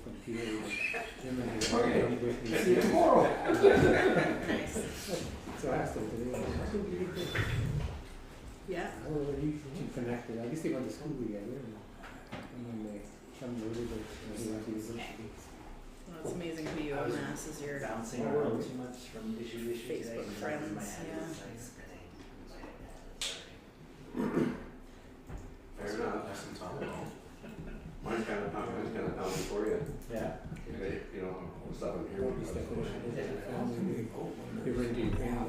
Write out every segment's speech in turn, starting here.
from PA. Him and his Okay. wife with me. See you tomorrow. Nice. So I asked him today, Yeah. oh, you connected, I guess they went to school together and then they come over, but he went to university. Well, it's amazing who you I was amass as your bouncing Oh, around really? too much from issue to issue today. Facebook and friends, my head yeah. was like spinning. Sorry. Fair enough. Have some Tylenol. Mine's kind of pounding for you. Yeah. You know, stuff in here. Probably stuff in his family, they were into Ukraine.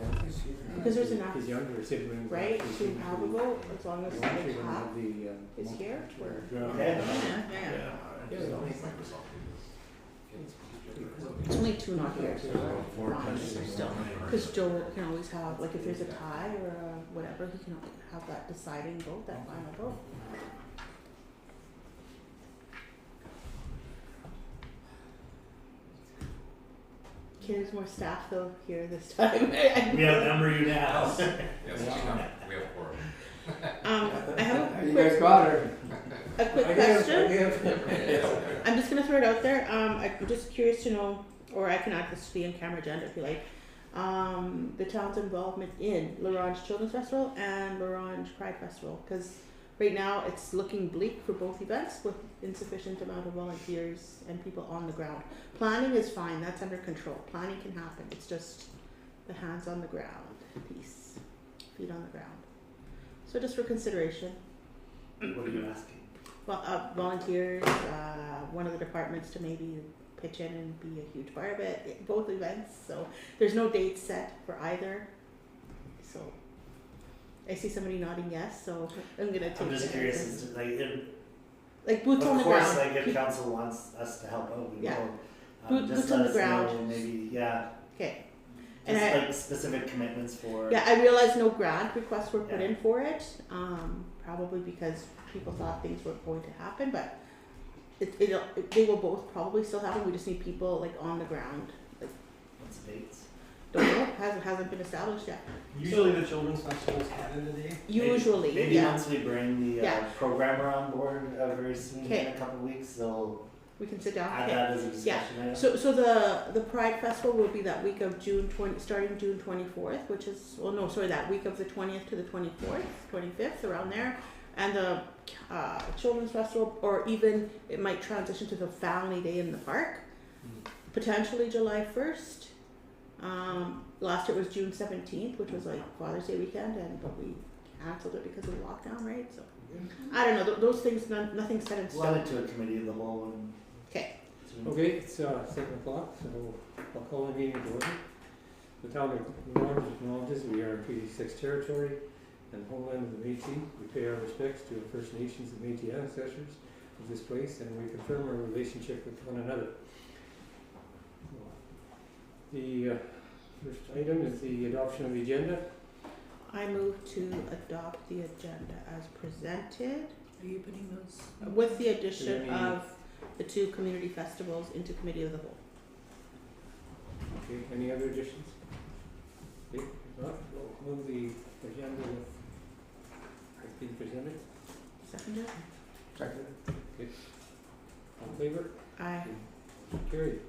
Because there's enough, His younger sibling. right, to have a vote, as long as Actually, like when half had the, is here, or? ground. Yeah. yeah. It's only two not here, so. Four countries down there. Because Joe can always have, like, if there's a tie or whatever, he can have that deciding vote, that final vote. Okay, there's more staff though here this time. We outnumber you now. Yes, we have four. I have a You guys quick, got her. a quick question. I'm just gonna throw it out there. I'm just curious to know, or I can add this to the in-camera agenda if you like. The town's involvement in L'Orange Children's Festival and L'Orange Pride Festival, because right now it's looking bleak for both events with insufficient amount of volunteers and people on the ground. Planning is fine, that's under control. Planning can happen. It's just the hands on the ground piece, feet on the ground. So just for consideration. What are you asking? Well, volunteers, one of the departments to maybe pitch in and be a huge part of it, both events. So there's no date set for either. So I see somebody nodding yes, so I'm gonna take I'm just it curious, as- as to, like, like boots on of the course, ground. like if council wants us to help out, we Yeah. will. Boots Just on let the us ground. know, maybe, yeah, Okay. just And I- like specific commitments for. Yeah, I realize no grant requests were put Yeah. in for it, probably because people thought things were going to happen, but they will both probably still happen. We just need people like on the ground. Like, What's the dates? don't know, hasn't been established yet. Usually the children's festival is Canada Day. Usually, Maybe yeah. once we bring the Yeah. programmer on board very soon, in Okay. a couple of weeks, they'll We can sit down. add Okay. that as a discussion item. So the Pride Festival will be that week of starting June 24th, which is, well, no, sorry, that week of the 20th to the 24th, 25th, around there. And the Children's Festival, or even it might transition to the Family Day in the park, potentially July 1st. Last year it was June 17th, which was like Father's Day weekend, but we canceled it because of the lockdown, right? So I don't know, those things, nothing's set in We'll add stone. it to a committee of the whole and. Okay. Okay, it's 7 o'clock, so I'll call the meeting to order. The town of Orange acknowledges we are in Treaty 6 territory and homeland of the Métis. We pay our respects to the First Nations and Métis ancestors of this place, and we confirm our relationship with one another. The first item is the adoption of the agenda. I move to adopt the agenda as presented Are you putting those? with the addition Any- of the two community festivals into committee of the whole. Okay, any other additions? Okay, if not, we'll move the agenda as being presented. Seconded? Second. Okay. All in favor? Aye. Carried.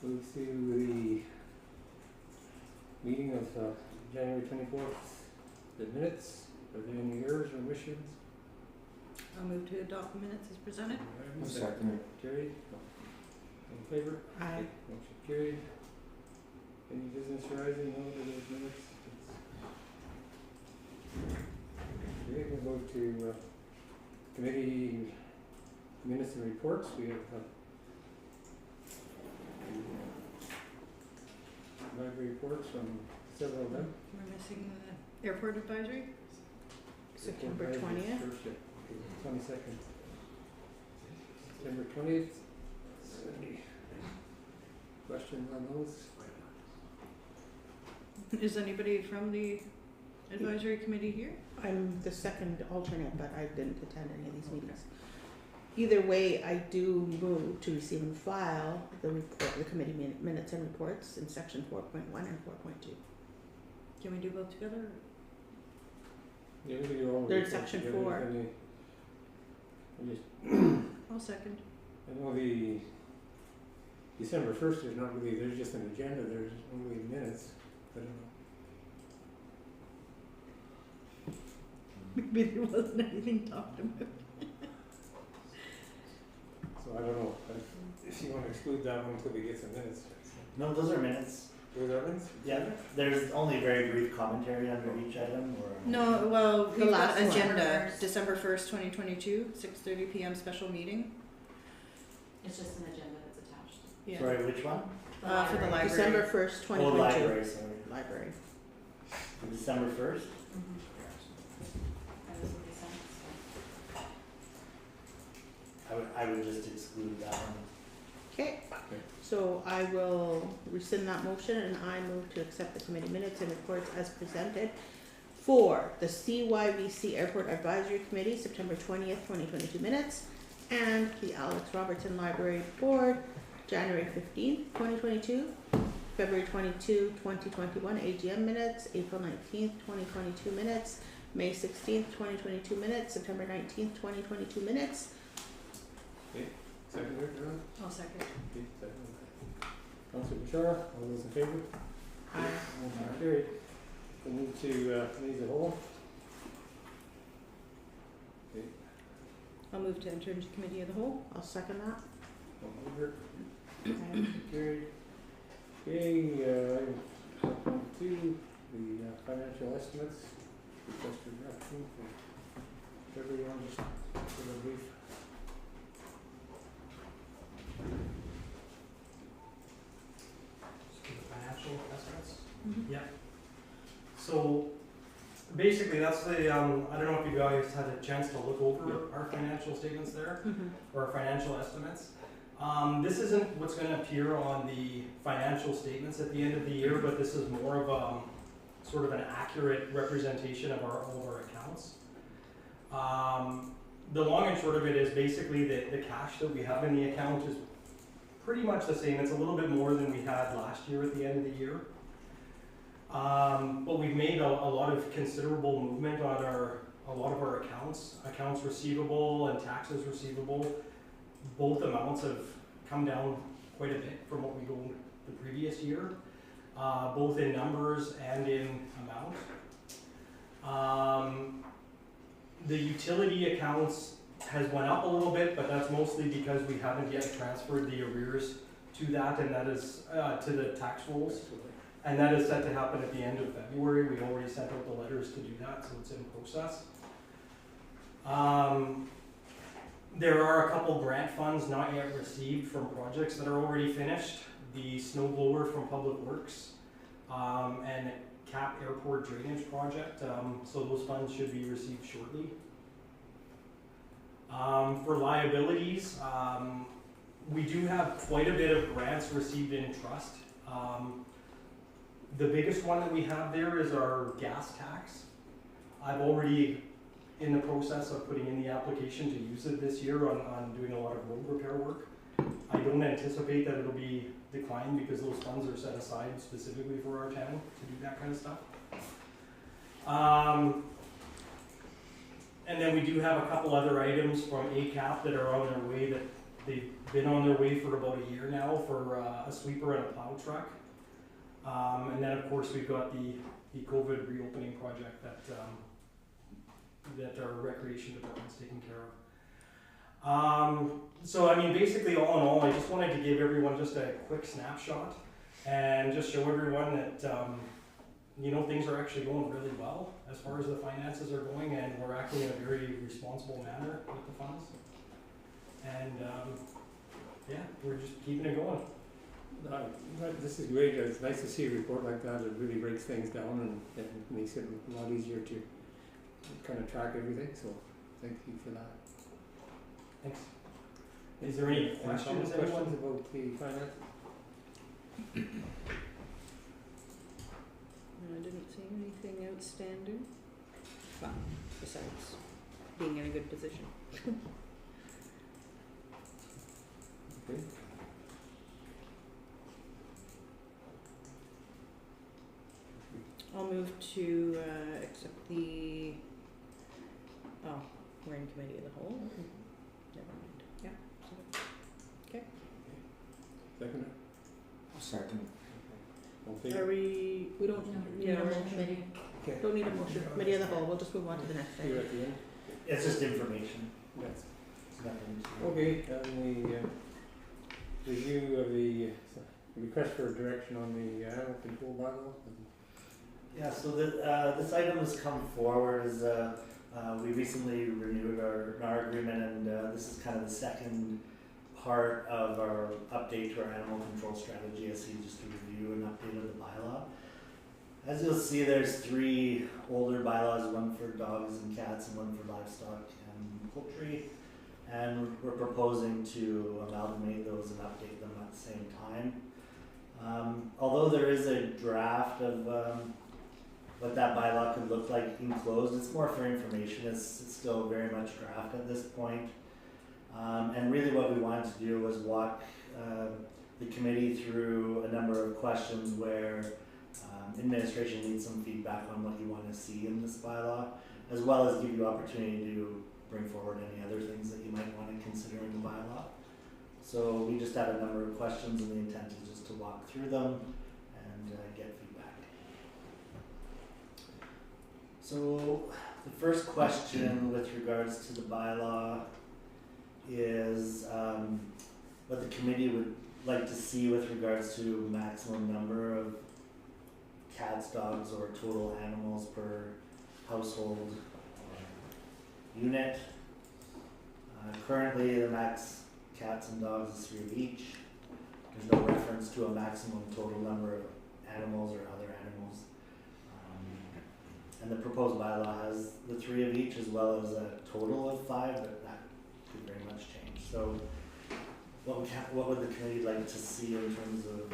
Move to the meeting of January 24th, the minutes. Are there any errors or omissions? I'll move to adopt the minutes as presented. Second. Carried. All in favor? Aye. Motion carried. Any business arising out of those minutes? Okay, we'll move to committee minutes and reports. We have library reports from several of them. We're missing the airport advisory. September 20th. 22nd. September 20th. Any questions on those? Is anybody from the advisory committee here? I'm the second alternate, but I didn't attend any of these meetings. Either way, I do move to receive and file the report, the committee minutes and reports in section 4.1 and 4.2. Can we do both together? Yeah, we do all They're in reports section together. 4. I just, I'll second. I know the December first, there's not really, there's just an agenda, there's only minutes, I don't know. Maybe there wasn't anything talked about. So I don't know, if you wanna exclude that one until we get some minutes. No, those are minutes. Those are minutes? Yeah, there's only very brief commentary under each item, or? No, well, The we've got last one. agenda, December 1st, 2022, 6:30 PM special meeting. It's just an agenda that's attached. Yeah. Sorry, which one? For the library. December 1st, Oh, 2022. library, sorry. Library. December 1st? That was what they sent, so. I would just exclude that one. Okay, so I will rescind that motion and I move to accept the committee minutes and reports as presented for the CYVC Airport Advisory Committee, September 20th, 2022 minutes, and the Alex Robertson Library Board, January 15th, 2022, February 22, 2021 AGM minutes, April 19th, 2022 minutes, May 16th, 2022 minutes, September 19th, 2022 minutes. Second, Ron? I'll second. Okay, second. Councilor Bashar, all those in favor? Aye. Motion carried. We move to, committees of whole. Okay, I'll move to enter into committee of the whole. I'll second that. all over. Motion carried. Okay, item 4.2, the financial estimates, request for direction for everyone, just for a brief. Financial estimates. Mhm. Yeah. So basically, that's the, I don't know if you guys had a chance to look over our financial statements there, or our financial estimates. This isn't what's gonna appear on the financial statements at the end of the year, but this is more of sort of an accurate representation of all of our accounts. The long and short of it is basically that the cash that we have in the account is pretty much the same. It's a little bit more than we had last year at the end of the year. But we've made a lot of considerable movement on a lot of our accounts receivable and taxes receivable. Both amounts have come down quite a bit from what we go the previous year, both in numbers and in amount. The utility accounts has went up a little bit, but that's mostly because we haven't yet transferred the arrears to that, and that is to the tax rolls. And that is set to happen at the end of February. We already sent out the letters to do that, so it's in process. There are a couple grant funds not yet received from projects that are already finished. The snow blower from Public Works, and Cap Airport Drainage Project, so those funds should be received shortly. For liabilities, we do have quite a bit of grants received in trust. The biggest one that we have there is our gas tax. I've already in the process of putting in the application to use it this year on doing a lot of road repair work. I don't anticipate that it'll be declined because those funds are set aside specifically for our town to do that kind of stuff. And then we do have a couple other items from ACAP that are on their way, that they've been on their way for about a year now, for a sweeper and a plow truck. And then of course we've got the COVID reopening project that our recreation department's taking care of. So I mean, basically all in all, I just wanted to give everyone just a quick snapshot and just show everyone that you know, things are actually going really well as far as the finances are going, and we're acting in a very responsible manner with the funds. And yeah, we're just keeping it going. This is great. It's nice to see a report like that. It really breaks things down and makes it a lot easier to kind of track everything. So thank you for that. Thanks. Is there any questions, about anyone? the finance? I didn't see anything outstanding. Well, besides being in a good position. Okay. I'll move to accept the, oh, we're in committee of the whole? Never mind, yeah. Okay. Second? Second. All in Are favor? we don't need a motion. Okay. Don't need a motion, committee of the whole, we'll just move on to the next You're thing. at the end? It's just information. Yes. It's nothing to- Okay, and the review of the request for direction on the animal control bylaw. Yeah, so this item has come forward as we recently renewed our agreement, and this is kind of the second part of our update to our animal control strategy, as just to review and update of the bylaw. As you'll see, there's 3 older bylaws, one for dogs and cats and one for livestock and poultry. And we're proposing to amalgamate those and update them at the same time. Although there is a draft of what that bylaw could look like enclosed, it's more for information. It's still very much draft at this point. And really what we wanted to do was walk the committee through a number of questions where administration needs some feedback on what you want to see in this bylaw, as well as give you opportunity to bring forward any other things that you might want to consider in the bylaw. So we just have a number of questions, and the intent is just to walk through them and get feedback. So the first question with regards to the bylaw is what the committee would like to see with regards to maximum number of cats, dogs, or total animals per household unit. Currently, the max cats and dogs is 3 of each. There's no reference to a maximum total number of animals or other animals. And the proposed bylaw has the 3 of each, as well as a total of 5, but that could very much change. So what would the committee like to see in terms of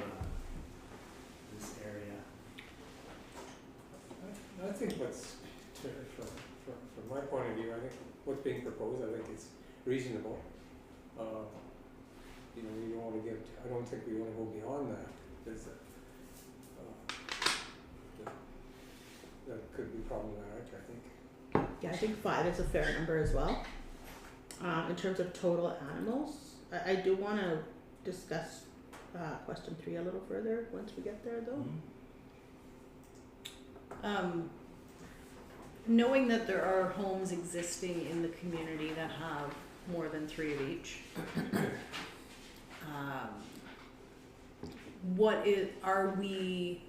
this area? I think from my point of view, I think what's being proposed, I think it's reasonable. You know, we don't want to get, I don't think we want to go beyond that. There's that could be problematic, I think. Yeah, I think 5 is a fair number as well. In terms of total animals, I do want to discuss question 3 a little further once we get there, though. Knowing that there are homes existing in the community that have more than 3 of each, are we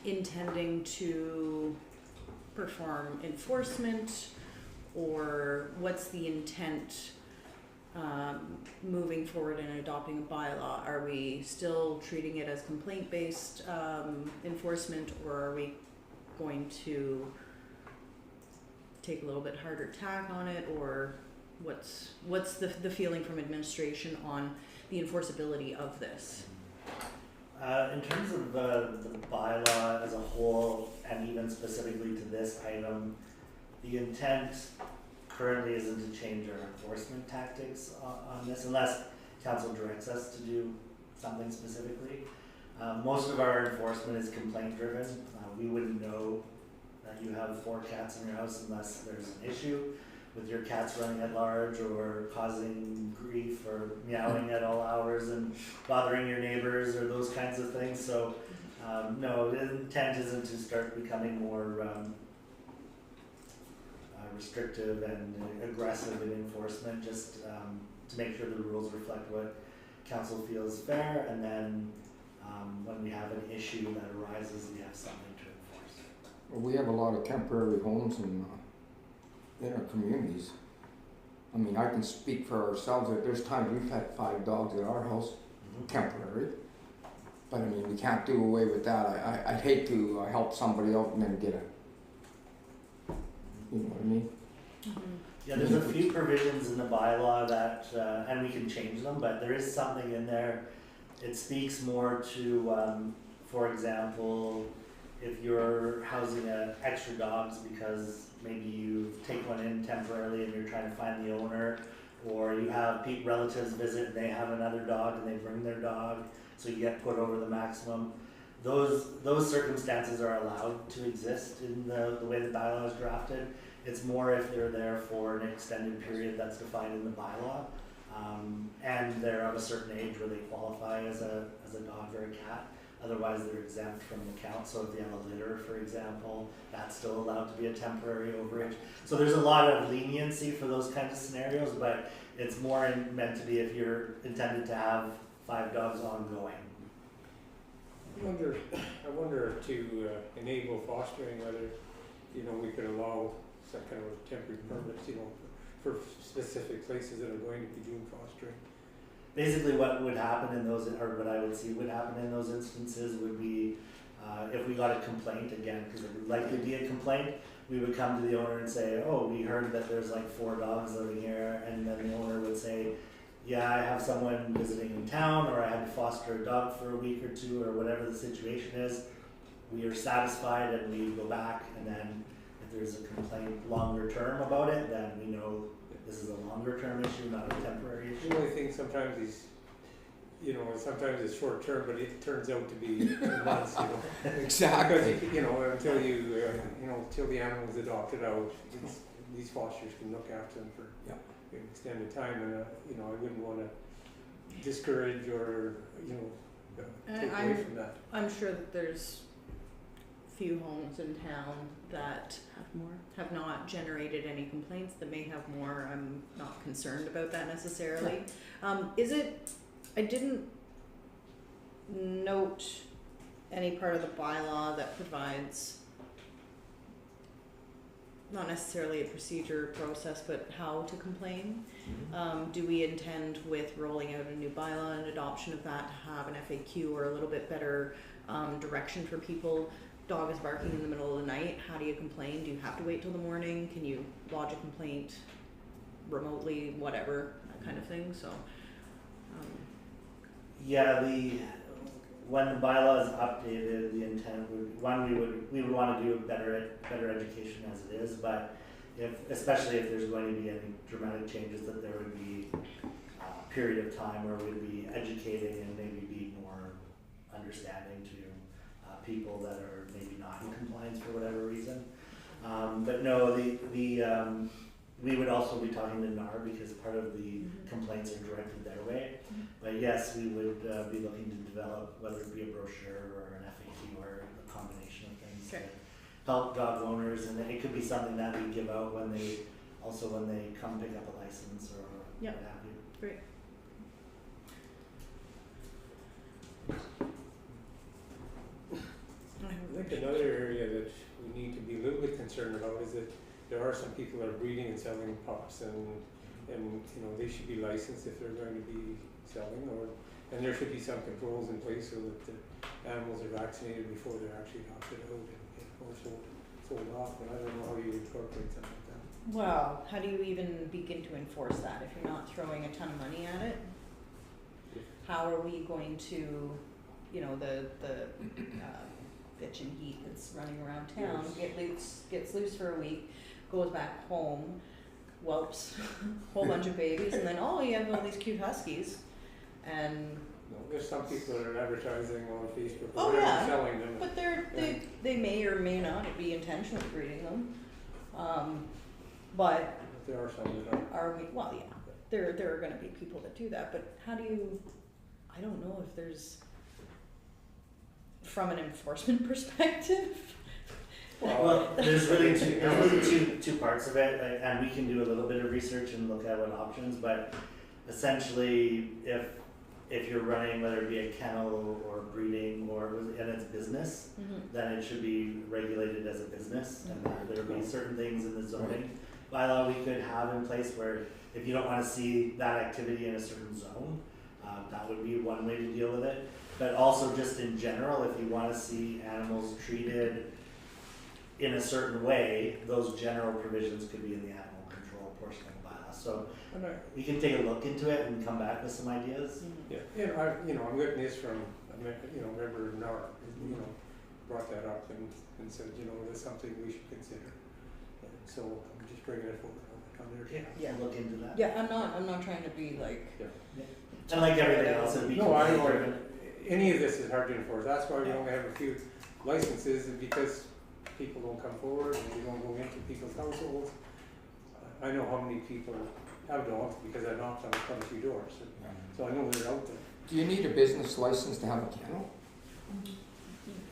intending to perform enforcement, or what's the intent moving forward in adopting a bylaw? Are we still treating it as complaint-based enforcement, or are we going to take a little bit harder tack on it, or what's the feeling from administration on the enforceability of this? In terms of the bylaw as a whole, and even specifically to this item, the intent currently isn't to change our enforcement tactics on this, unless council directs us to do something specifically. Most of our enforcement is complaint driven. We wouldn't know that you have 4 cats in your house unless there's an issue with your cats running at large or causing grief or meowing at all hours and bothering your neighbors or those kinds of things. So no, the intent isn't to start becoming more restrictive and aggressive in enforcement, just to make sure the rules reflect what council feels fair, and then when we have an issue that arises, we have something to enforce. Well, we have a lot of temporary homes in our communities. I mean, I can speak for ourselves that there's times we've had 5 dogs at our house, temporary. But I mean, we can't do away with that. I'd hate to help somebody out and then get a, you know what I mean? Yeah, there's a few provisions in the bylaw that, and we can change them, but there is something in there. It speaks more to, for example, if you're housing extra dogs because maybe you take one in temporarily and you're trying to find the owner, or you have relatives visit and they have another dog and they bring their dog, so you get put over the maximum. Those circumstances are allowed to exist in the way the bylaw is drafted. It's more if they're there for an extended period that's defined in the bylaw. And they're of a certain age where they qualify as a dog or a cat. Otherwise, they're exempt from the count. So if they have a litter, for example, that's still allowed to be a temporary overage. So there's a lot of leniency for those kinds of scenarios, but it's more meant to be if you're intended to have 5 dogs ongoing. I wonder to enable fostering, whether, you know, we could allow some kind of temporary permits, you know, for specific places that are going to be doing fostering. Basically, what would happen in those, or what I would see would happen in those instances would be if we got a complaint, again, because it would likely be a complaint, we would come to the owner and say, oh, we heard that there's like 4 dogs living here, and then the owner would say, yeah, I have someone visiting in town, or I had to foster a dog for a week or 2, or whatever the situation is. We are satisfied, and we go back, and then if there's a complaint longer term about it, then we know this is a longer term issue, not a temporary issue. The only thing sometimes is, you know, sometimes it's short term, but it turns out to be months, you know. Exactly. Because, you know, until until the animal's adopted out, these fosters can look after them for an extended time, and you know, I wouldn't want to discourage or, you know, take away from that. I'm sure that there's few homes in town that have not generated any complaints, that may have more. I'm not concerned about that necessarily. I didn't note any part of the bylaw that provides not necessarily a procedure process, but how to complain. Do we intend with rolling out a new bylaw and adoption of that to have an FAQ or a little bit better direction for people? Dog is barking in the middle of the night. How do you complain? Do you have to wait till the morning? Can you lodge a complaint remotely? Whatever, that kind of thing. So, Yeah, when the bylaw is updated, the intent would we would want to do a better education as it is, but especially if there's going to be any dramatic changes, that there would be a period of time where we'd be educating and maybe be more understanding to people that are maybe not in compliance for whatever reason. But no, we would also be talking to NAR because part of the complaints are directed their way. But yes, we would be looking to develop, whether it be a brochure or an FAQ or a combination of things to help dog owners, and it could be something that we give out when they come pick up a license or what have you. great. I think another area that we need to be a little bit concerned about is that there are some people that are breeding and selling pups, and you know, they should be licensed if they're going to be selling, and there should be some controls in place so that the animals are vaccinated before they're actually adopted out or sold off. But I don't know how you incorporate something like that. Well, how do you even begin to enforce that if you're not throwing a ton of money at it? How are we going to, you know, the bitch and heat that's running around town gets loose for a week, goes back home, whelps a whole bunch of babies, and then you have all these cute huskies, and There's some people that are advertising on Facebook Oh, or whatever, yeah. selling them. but they may or may not be intentionally breeding them, but There are some that are. are we? Well, yeah, there are going to be people that do that, but how do you? I don't know if there's, from an enforcement perspective. Well, there's really two parts of it, and we can do a little bit of research and look at what options. But essentially, if you're running, whether it be a kennel or breeding and it's business, then it should be regulated as a business, and there will be certain things in the zoning bylaw we could have in place where if you don't want to see that activity in a certain zone, that would be one way to deal with it. But also just in general, if you want to see animals treated in a certain way, those general provisions could be in the animal control portion of the bylaw. So we can take a look into it and come back with some ideas. Yeah, I'm getting this from, member NAR, brought that up and said, that's something we should consider. And so I'm just bringing it forward on their behalf. Yeah. Look into that. Yeah, I'm not trying to be like. And like everything else, it'd be No, I completely know any of this is hard to enforce. That's why we only have a few licenses, and because people don't come forward and we don't go into people's households. I know how many people have dogs because I knocked on quite a few doors, so I know they're out there. Do you need a business license to have a kennel?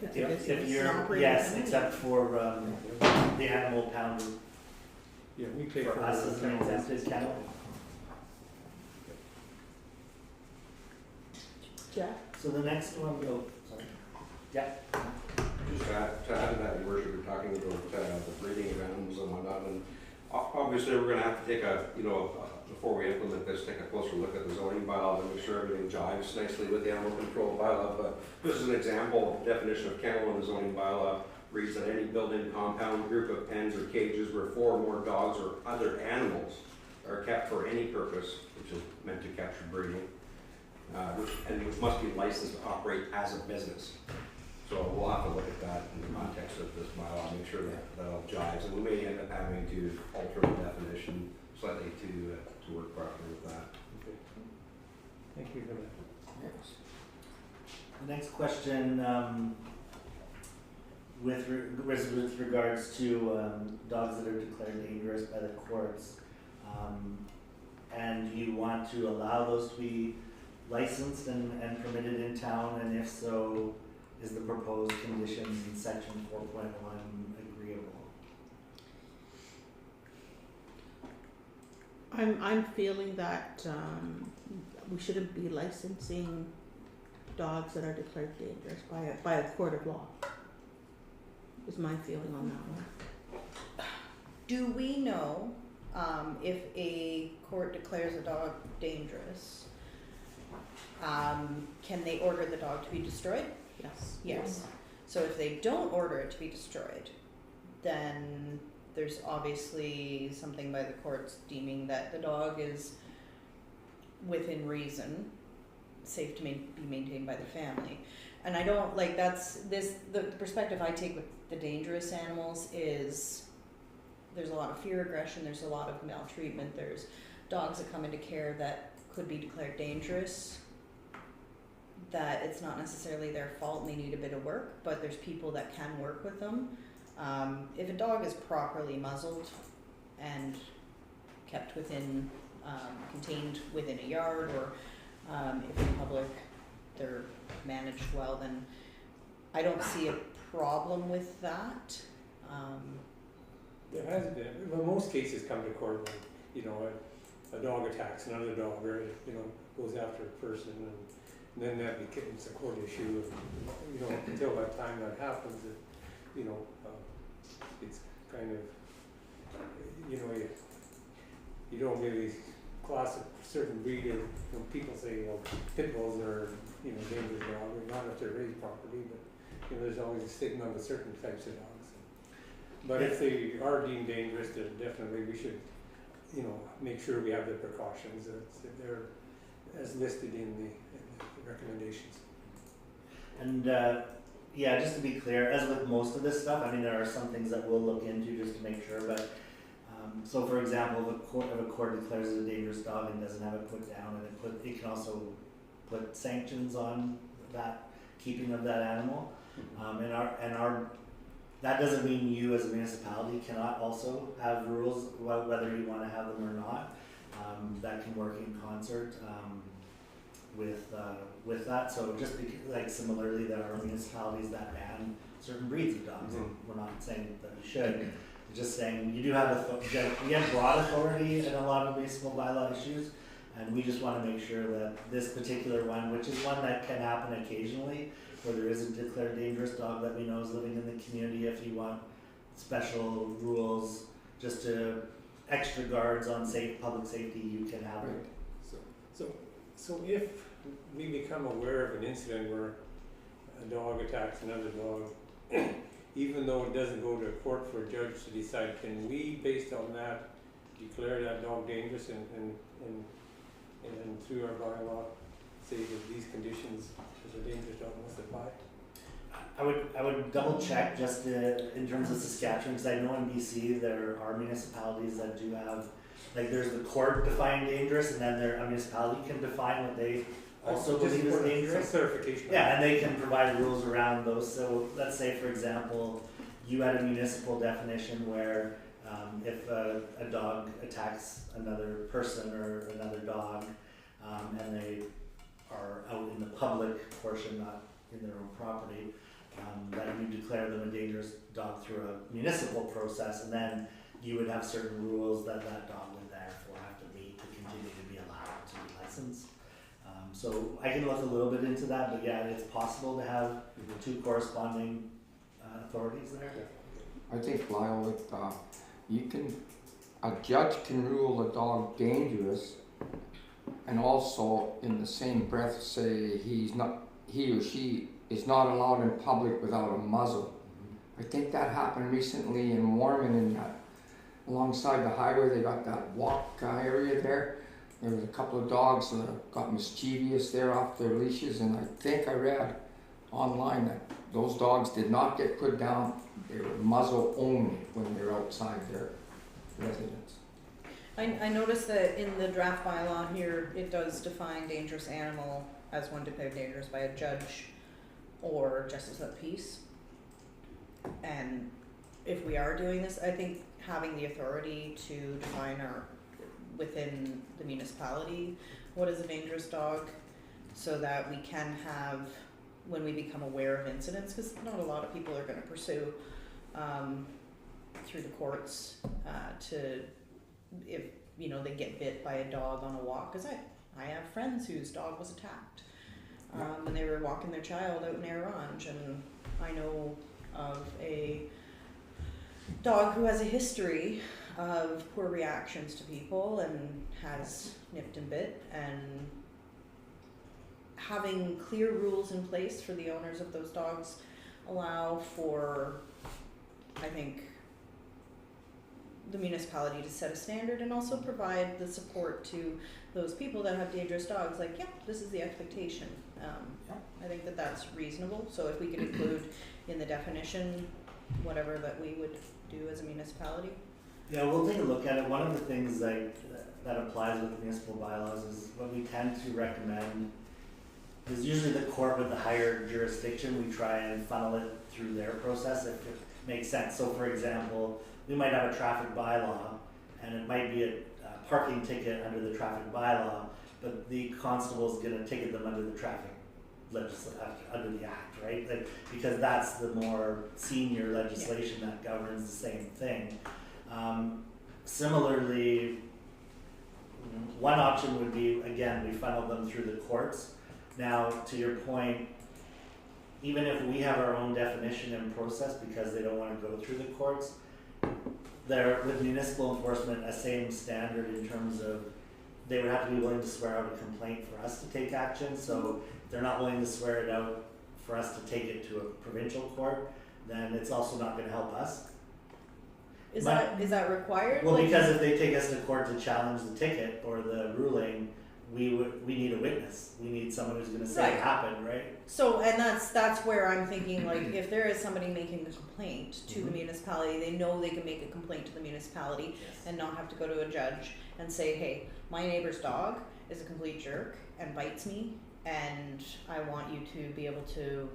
It's a If business, you're, an operating yes, company. except for, the animal pound Yeah, we pay for us as an exempted kennel. Jeff? So the next one, oh, sorry. Yeah, Just to add to that, your worship, you're talking about the breeding of animals and whatnot, and obviously we're gonna have to take before we implement this, take a closer look at the zoning bylaw to make sure everything jives nicely with the animal control bylaw, but this is an example, definition of kennel in the zoning bylaw reads that any built-in compound, group of pens or cages where 4 or more dogs or other animals are kept for any purpose, which is meant to capture breeding, which must be licensed to operate as a business. So we'll have to look at that in the context of this bylaw, make sure that all jives, and we may end up having to alter the definition slightly to work properly with that. Okay. Thank you for that. Yes. the next question, with regards to, dogs that are declared dangerous by the courts, and you want to allow those to be licensed and permitted in town, and if so, is the proposed conditions in section 4.1 agreeable? I'm feeling that, we shouldn't be licensing dogs that are declared dangerous by a court of law. Is my feeling on that one. Do we know, if a court declares a dog dangerous, can they order the dog to be destroyed? Yes. Yes. So if they don't order it to be destroyed, then there's obviously something by the courts deeming that the dog is within reason, safe to be maintained by the family. And I don't, like, the perspective I take with the dangerous animals is there's a lot of fear, aggression, there's a lot of maltreatment, there's dogs that come into care that could be declared dangerous, that it's not necessarily their fault and they need a bit of work, but there's people that can work with them. If a dog is properly muzzled and kept within, contained within a yard, or if in public they're managed well, then I don't see a problem with that. There has been, well, most cases come to court when, a dog attacks another dog, or, goes after a person, and then that becomes a court issue. Until that time that happens, it's kind of, you don't really class a certain breed of, people say, pit bulls are, dangerous dogs, not if they're raised properly, but, there's always a stigma with certain types of dogs. But if they are deemed dangerous, then definitely we should, make sure we have the precautions that they're as listed in the recommendations. And yeah, just to be clear, as with most of this stuff, I mean, there are some things that we'll look into just to make sure, but so for example, if a court declares it a dangerous dog and doesn't have it put down, and it can also put sanctions on that keeping of that animal. That doesn't mean you as a municipality cannot also have rules about whether you want to have them or not. That can work in concert with that. So just like similarly, there are municipalities that ban certain breeds of dogs. And we're not saying that we should. We're just saying you do have we have broad authority in a lot of municipal bylaw issues, and we just want to make sure that this particular one, which is one that can happen occasionally, where there is a declared dangerous dog that we know is living in the community, if you want special rules, just to extra guards on public safety, you can have it. So if we become aware of an incident where a dog attacks another dog, even though it doesn't go to court for a judge to decide, can we, based on that, declare that dog dangerous and through our bylaw say that these conditions as a dangerous dog must apply? I would double check just in terms of Saskatchewan, because I know in BC there are municipalities that do have, like, there's the court define dangerous, and then a municipality can define what they also believe is dangerous. Some clarification. Yeah, and they can provide rules around those. So let's say, for example, you had a municipal definition where If a dog attacks another person or another dog, and they are out in the public portion, not in their own property, that you declare them a dangerous dog through a municipal process, and then you would have certain rules that that dog would therefore have to meet to continue to be allowed to be licensed. So I can look a little bit into that, but yeah, it's possible to have two corresponding authorities there. I think, Lyle, a judge can rule a dog dangerous and also in the same breath say he or she is not allowed in public without a muzzle. I think that happened recently in Mormon, in that alongside the highway, they got that walk area there. There was a couple of dogs that got mischievous there off their leashes, and I think I read online that those dogs did not get put down. They were muzzle only when they're outside their residence. I noticed that in the draft bylaw here, it does define dangerous animal as one declared dangerous by a judge or justice of the peace. And if we are doing this, I think having the authority to define within the municipality what is a dangerous dog, so that we can have, when we become aware of incidents, because not a lot of people are going to pursue through the courts if they get bit by a dog on a walk, because I have friends whose dog was attacked when they were walking their child out in Arange, and I know of a dog who has a history of poor reactions to people and has nipped and bit, and having clear rules in place for the owners of those dogs allow for, I think, the municipality to set a standard and also provide the support to those people that have dangerous dogs, like, yeah, this is the expectation. I think that that's reasonable, so if we could include in the definition whatever that we would do as a municipality. Yeah, we'll take a look at it. One of the things that applies with the municipal bylaws is what we tend to recommend is usually the court with the higher jurisdiction. We try and funnel it through their process if it makes sense. So for example, we might have a traffic bylaw and it might be a parking ticket under the traffic bylaw, but the constable is going to ticket them under the traffic under the act, right? Because that's the more senior legislation that governs the same thing. Similarly, one option would be, again, we funnel them through the courts. Now, to your point, even if we have our own definition and process because they don't want to go through the courts, there with municipal enforcement, a same standard in terms of they would have to be willing to swear out a complaint for us to take action. So if they're not willing to swear it out for us to take it to a provincial court, then it's also not going to help us. Is that required? Well, because if they take us to court to challenge the ticket or the ruling, we need a witness. We need someone who's going to say it happened, right? So, and that's where I'm thinking, like, if there is somebody making a complaint to the municipality, they know they can make a complaint to the municipality and not have to go to a judge and say, hey, my neighbor's dog is a complete jerk and bites me, and I want you to be able to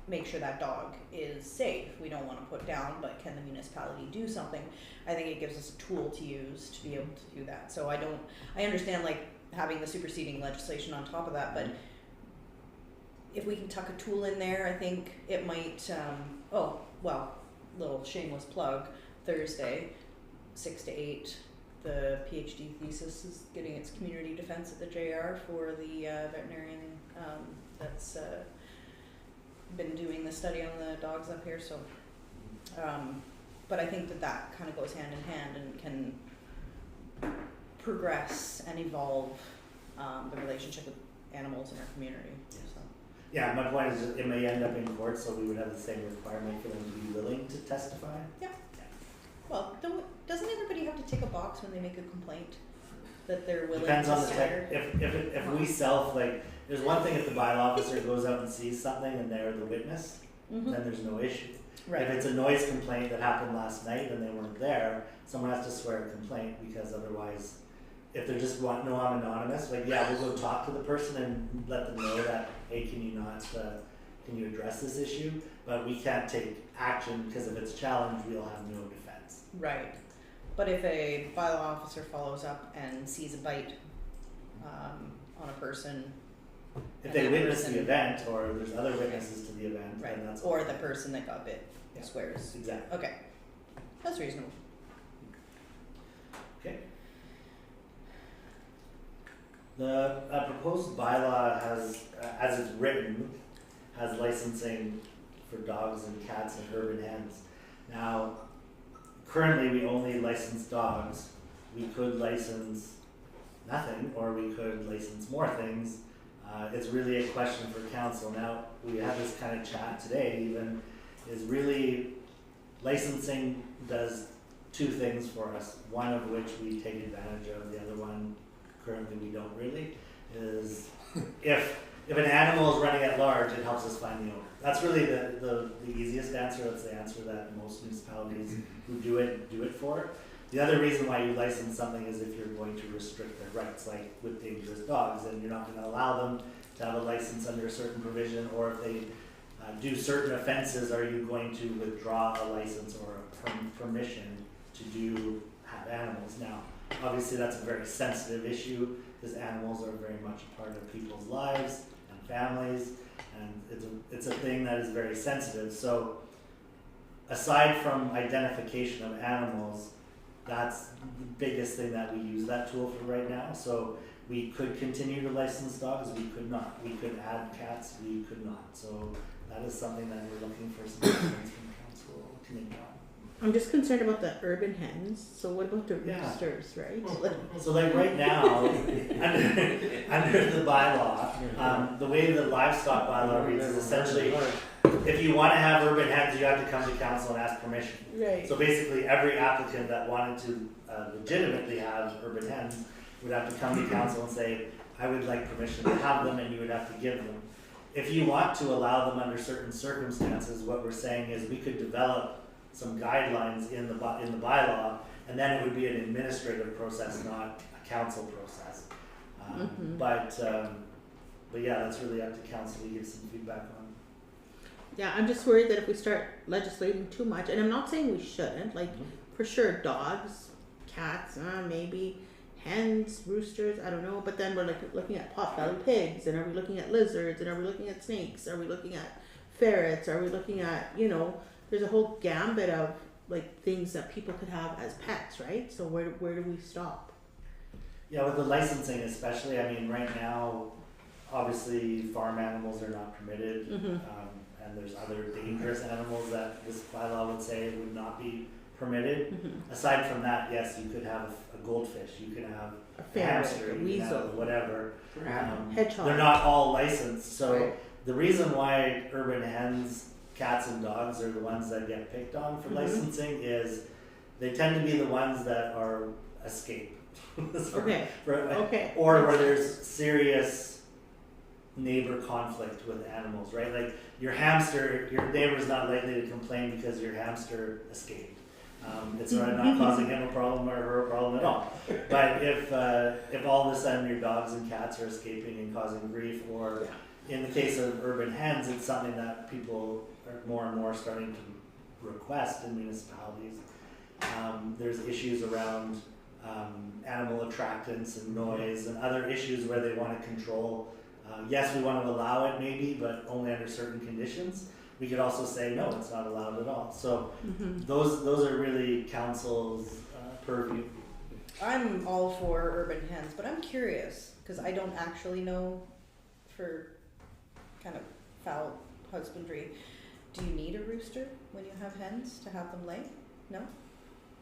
make sure that dog is safe. We don't want to put down, but can the municipality do something? I think it gives us a tool to use to be able to do that. So I understand, like, having the superseding legislation on top of that, but if we can tuck a tool in there, I think it might, little shameless plug, Thursday, 6 to 8, the PhD thesis is getting its community defense at the JR for the veterinarian that's been doing the study on the dogs up here, so, but I think that kind of goes hand in hand and can progress and evolve the relationship with animals in our community. So. Yeah, my point is it may end up in court, so we would have the same requirement for them to be willing to testify. Yeah. Well, doesn't everybody have to tick a box when they make a complaint that they're willing Depends to on the swear? if we self, like, there's one thing if the bylaw officer goes out and sees something and they're the witness, then there's no issue. Right. If it's a noise complaint that happened last night and they weren't there, someone has to swear a complaint, because otherwise, if they're just I'm anonymous, like, yeah, we'll go talk to the person and let them know that, hey, can you address this issue? But we can't take action, because if it's challenged, we'll have no defense. cats. Right. But if a bylaw officer follows up and sees a bite on a person, If and they that witness person- the event, or there's other witnesses to the event, right, then that's or the person that got bit Yeah. swears. exactly. Okay, that's reasonable. Okay. The proposed bylaw has, as it's written, has licensing for dogs and cats and urban hens. Now, currently we only license dogs. We could license nothing, or we could license more things. It's really a question for council. Now, we had this kind of chat today even, is really licensing does two things for us, one of which we take advantage of, the other one currently we don't really, is if an animal is running at large, it helps us find the owner. That's really the easiest answer. That's the answer that most municipalities who do it for. The other reason why you license something is if you're going to restrict their rights, like with dangerous dogs, and you're not going to allow them to have a license under a certain provision, or if they do certain offenses, are you going to withdraw a license or a permission to have animals? Now, obviously that's a very sensitive issue, because animals are very much a part of people's lives and families, and it's a thing that is very sensitive. So aside from identification of animals, that's the biggest thing that we use that tool for right now. So we could continue to license dogs, we could not. We could add cats, we could not. So that is something that we're looking for some guidance from council to make on. I'm just concerned about the urban hens. So what about the Yeah. roosters, right? So like right now, under the bylaw, the way the livestock bylaw reads is essentially, if you want to have urban hens, you have to come to council and ask permission. Right. So basically, every applicant that wanted to legitimately have urban hens would have to come to council and say, I would like permission to have them, and you would have to give them. If you want to allow them under certain circumstances, what we're saying is we could develop some guidelines in the bylaw, and then it would be an administrative process, not a council process. But yeah, that's really up to council to give some feedback on. Yeah, I'm just worried that if we start legislating too much, and I'm not saying we shouldn't, like for sure dogs, cats, maybe hens, roosters, I don't know, but then we're like looking at pot-bellied pigs, and are we looking at lizards, and are we looking at snakes, are we looking at ferrets, are we looking at, there's a whole gambit of like things that people could have as pets, right? So where do we stop? Yeah, with the licensing especially, I mean, right now, obviously farm animals are not permitted, and there's other dangerous animals that this bylaw would say would not be permitted. Aside from that, yes, you could have a goldfish, you can have A a ferret, hamster, a you can weasel, have whatever. hedgehog. They're not all licensed, so Right. the reason why urban hens, cats, and dogs are the ones that get picked on for licensing is they tend to be the ones that are escaped. Okay. Okay. Or where there's serious neighbor conflict with animals, right? Like your hamster, your neighbor's not likely to complain because your hamster escaped. It's not causing him a problem or her a problem at all. But if all of a sudden your dogs and cats are escaping and causing grief, or in the case of urban hens, it's something that people are more and more starting to request in municipalities. There's issues around animal attractants and noise and other issues where they want to control. Yes, we want to allow it maybe, but only under certain conditions. We could also say, no, it's not allowed at all. So those are really council's purview. I'm all for urban hens, but I'm curious, because I don't actually know for kind of fowl husbandry. Do you need a rooster when you have hens to have them lay? No?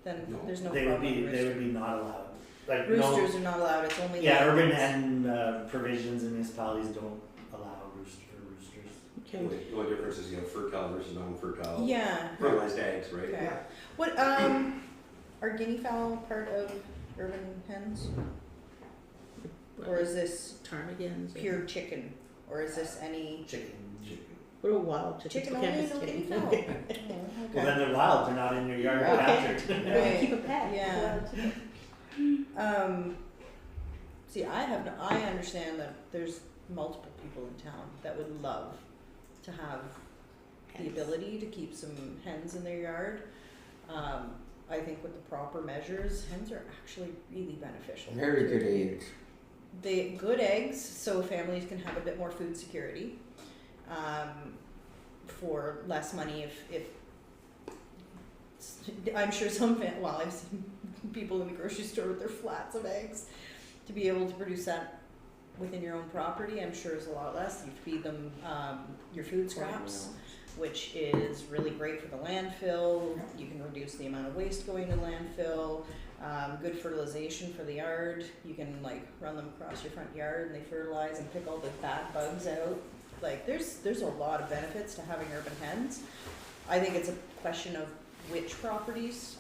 Then No. there's no They would problem be with they rooster. would be not allowed. Like Roosters are not allowed, it's only Yeah, laying urban hens. hen provisions in municipalities don't allow roosters. The Okay. only difference is you have fertile versus non-fertile. Yeah. Fertilized eggs, right? Okay. What are guinea fowl part of urban hens? Or is this ptarmigans? pure chicken? Or is this any Chicken. What about wild chickens? chicken We can't only, have no guinea chicken. fowl? Oh, Well, okay. then they're wild. They're not in your yard Okay. captured. Right. Keep a pet. Yeah. Wild chicken. See, I understand that there's multiple people in town that would love to have the Hens. ability to keep some hens in their yard. I think with the proper measures, hens are actually really beneficial. Very good age. They good eggs, so families can have a bit more food security, for less money. If I'm sure I've seen people in the grocery store with their flats of eggs. To be able to produce that within your own property, I'm sure is a lot less. You feed them your food scraps, which is really great for the landfill. You can reduce the amount of waste going to landfill. Good fertilization for the yard. You can like run them across your front yard and they fertilize and pick all the bad bugs out. Like there's a lot of benefits to having urban hens. I think it's a question of which properties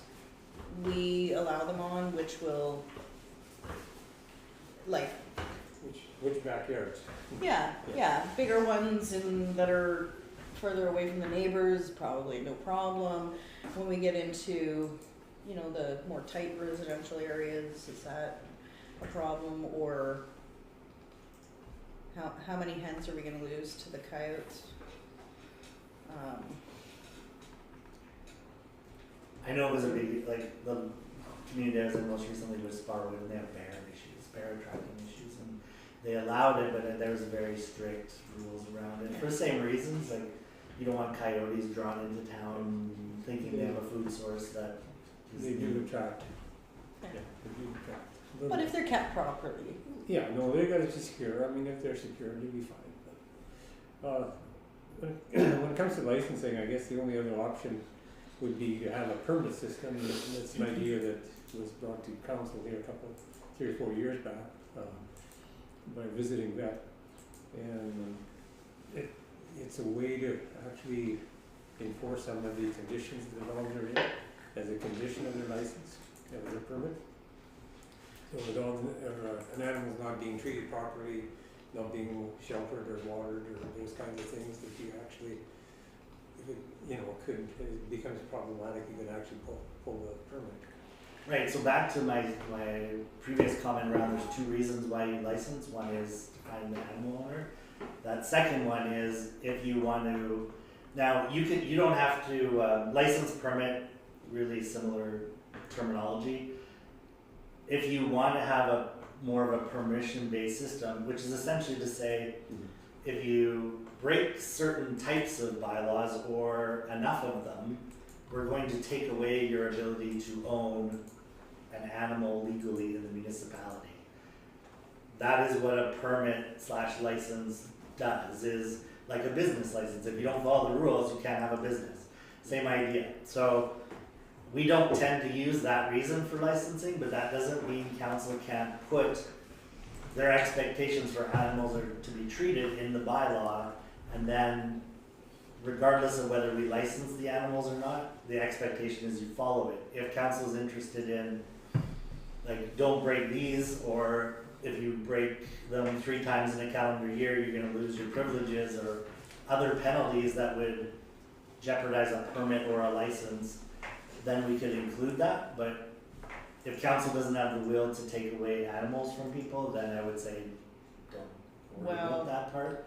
we allow them on, which will like Which backyards? yeah, bigger ones and that are further away from the neighbors, probably no problem. When we get into, you know, the more tight residential areas, is that a problem? Or how many hens are we gonna lose to the coyotes? I know it was a big, like, the community I was in most recently was Sparwood, and they have bear tracking issues, and they allowed it, but there was very strict rules around it, for the same reasons, like, you don't want coyotes drawn into town thinking they have a food source that is. They do attract. Yeah. They do attract. But if they're kept properly. Yeah, no, they gotta be secure. I mean, if they're secure, they'll be fine. But, when it comes to licensing, I guess the only other option would be to have a permit system. And that's an idea that was brought to council here 3 or 4 years back, by visiting vet. And it's a way to actually enforce some of the conditions that the dogs are in as a condition of their license, as a permit. So the dog, or an animal's not being treated properly, not being sheltered or watered or those kinds of things that you actually, if it, you know, it becomes problematic, you can actually pull the permit. Right, so back to my previous comment around there's 2 reasons why you license. One is to find the animal owner. That second one is if you want to, now you don't have to license, permit, really similar terminology. If you want to have more of a permission-based system, which is essentially to say, if you break certain types of bylaws or enough of them, we're going to take away your ability to own an animal legally in the municipality. That is what a permit/license does, is like a business license. If you don't follow the rules, you can't have a business. Same idea. So we don't tend to use that reason for licensing, but that doesn't mean council can't put their expectations for animals are to be treated in the bylaw, and then regardless of whether we license the animals or not, the expectation is you follow it. If council is interested in, like, don't break these, or if you break them 3 times in a calendar year, you're going to lose your privileges, or other penalties that would jeopardize a permit or a license, then we could include that. But if council doesn't have the will to take away animals from people, then I would say don't worry about that part.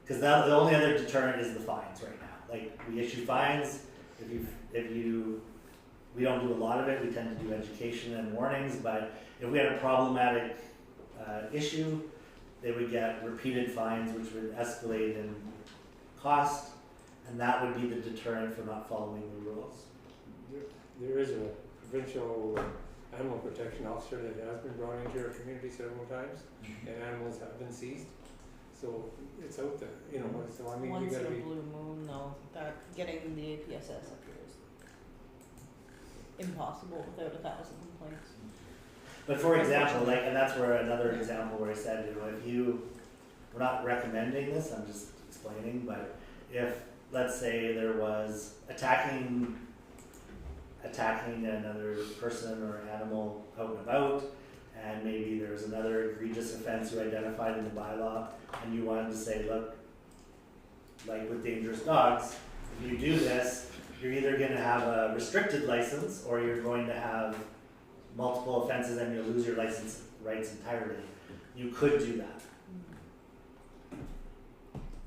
Because the only other deterrent is the fines right now. Like, we issue fines. We don't do a lot of it. We tend to do education and warnings. But if we had a problematic issue, they would get repeated fines, which would escalate in cost, and that would be the deterrent for not following the rules. There is a provincial animal protection officer that has been brought into our community several times, and animals have been seized. So it's out there, you know. So I mean, Once you in gotta a be. blue moon, though, that getting the APSS up here is impossible without 1,000 complaints. But for example, like, and that's where another example where I said, we're not recommending this, I'm just explaining, but if, let's say there was attacking another person or animal out and about, and maybe there's another egregious offense you identified in the bylaw, and you wanted to say, look, like with dangerous dogs, if you do this, you're either going to have a restricted license, or you're going to have multiple offenses and you'll lose your license rights entirely. You could do that.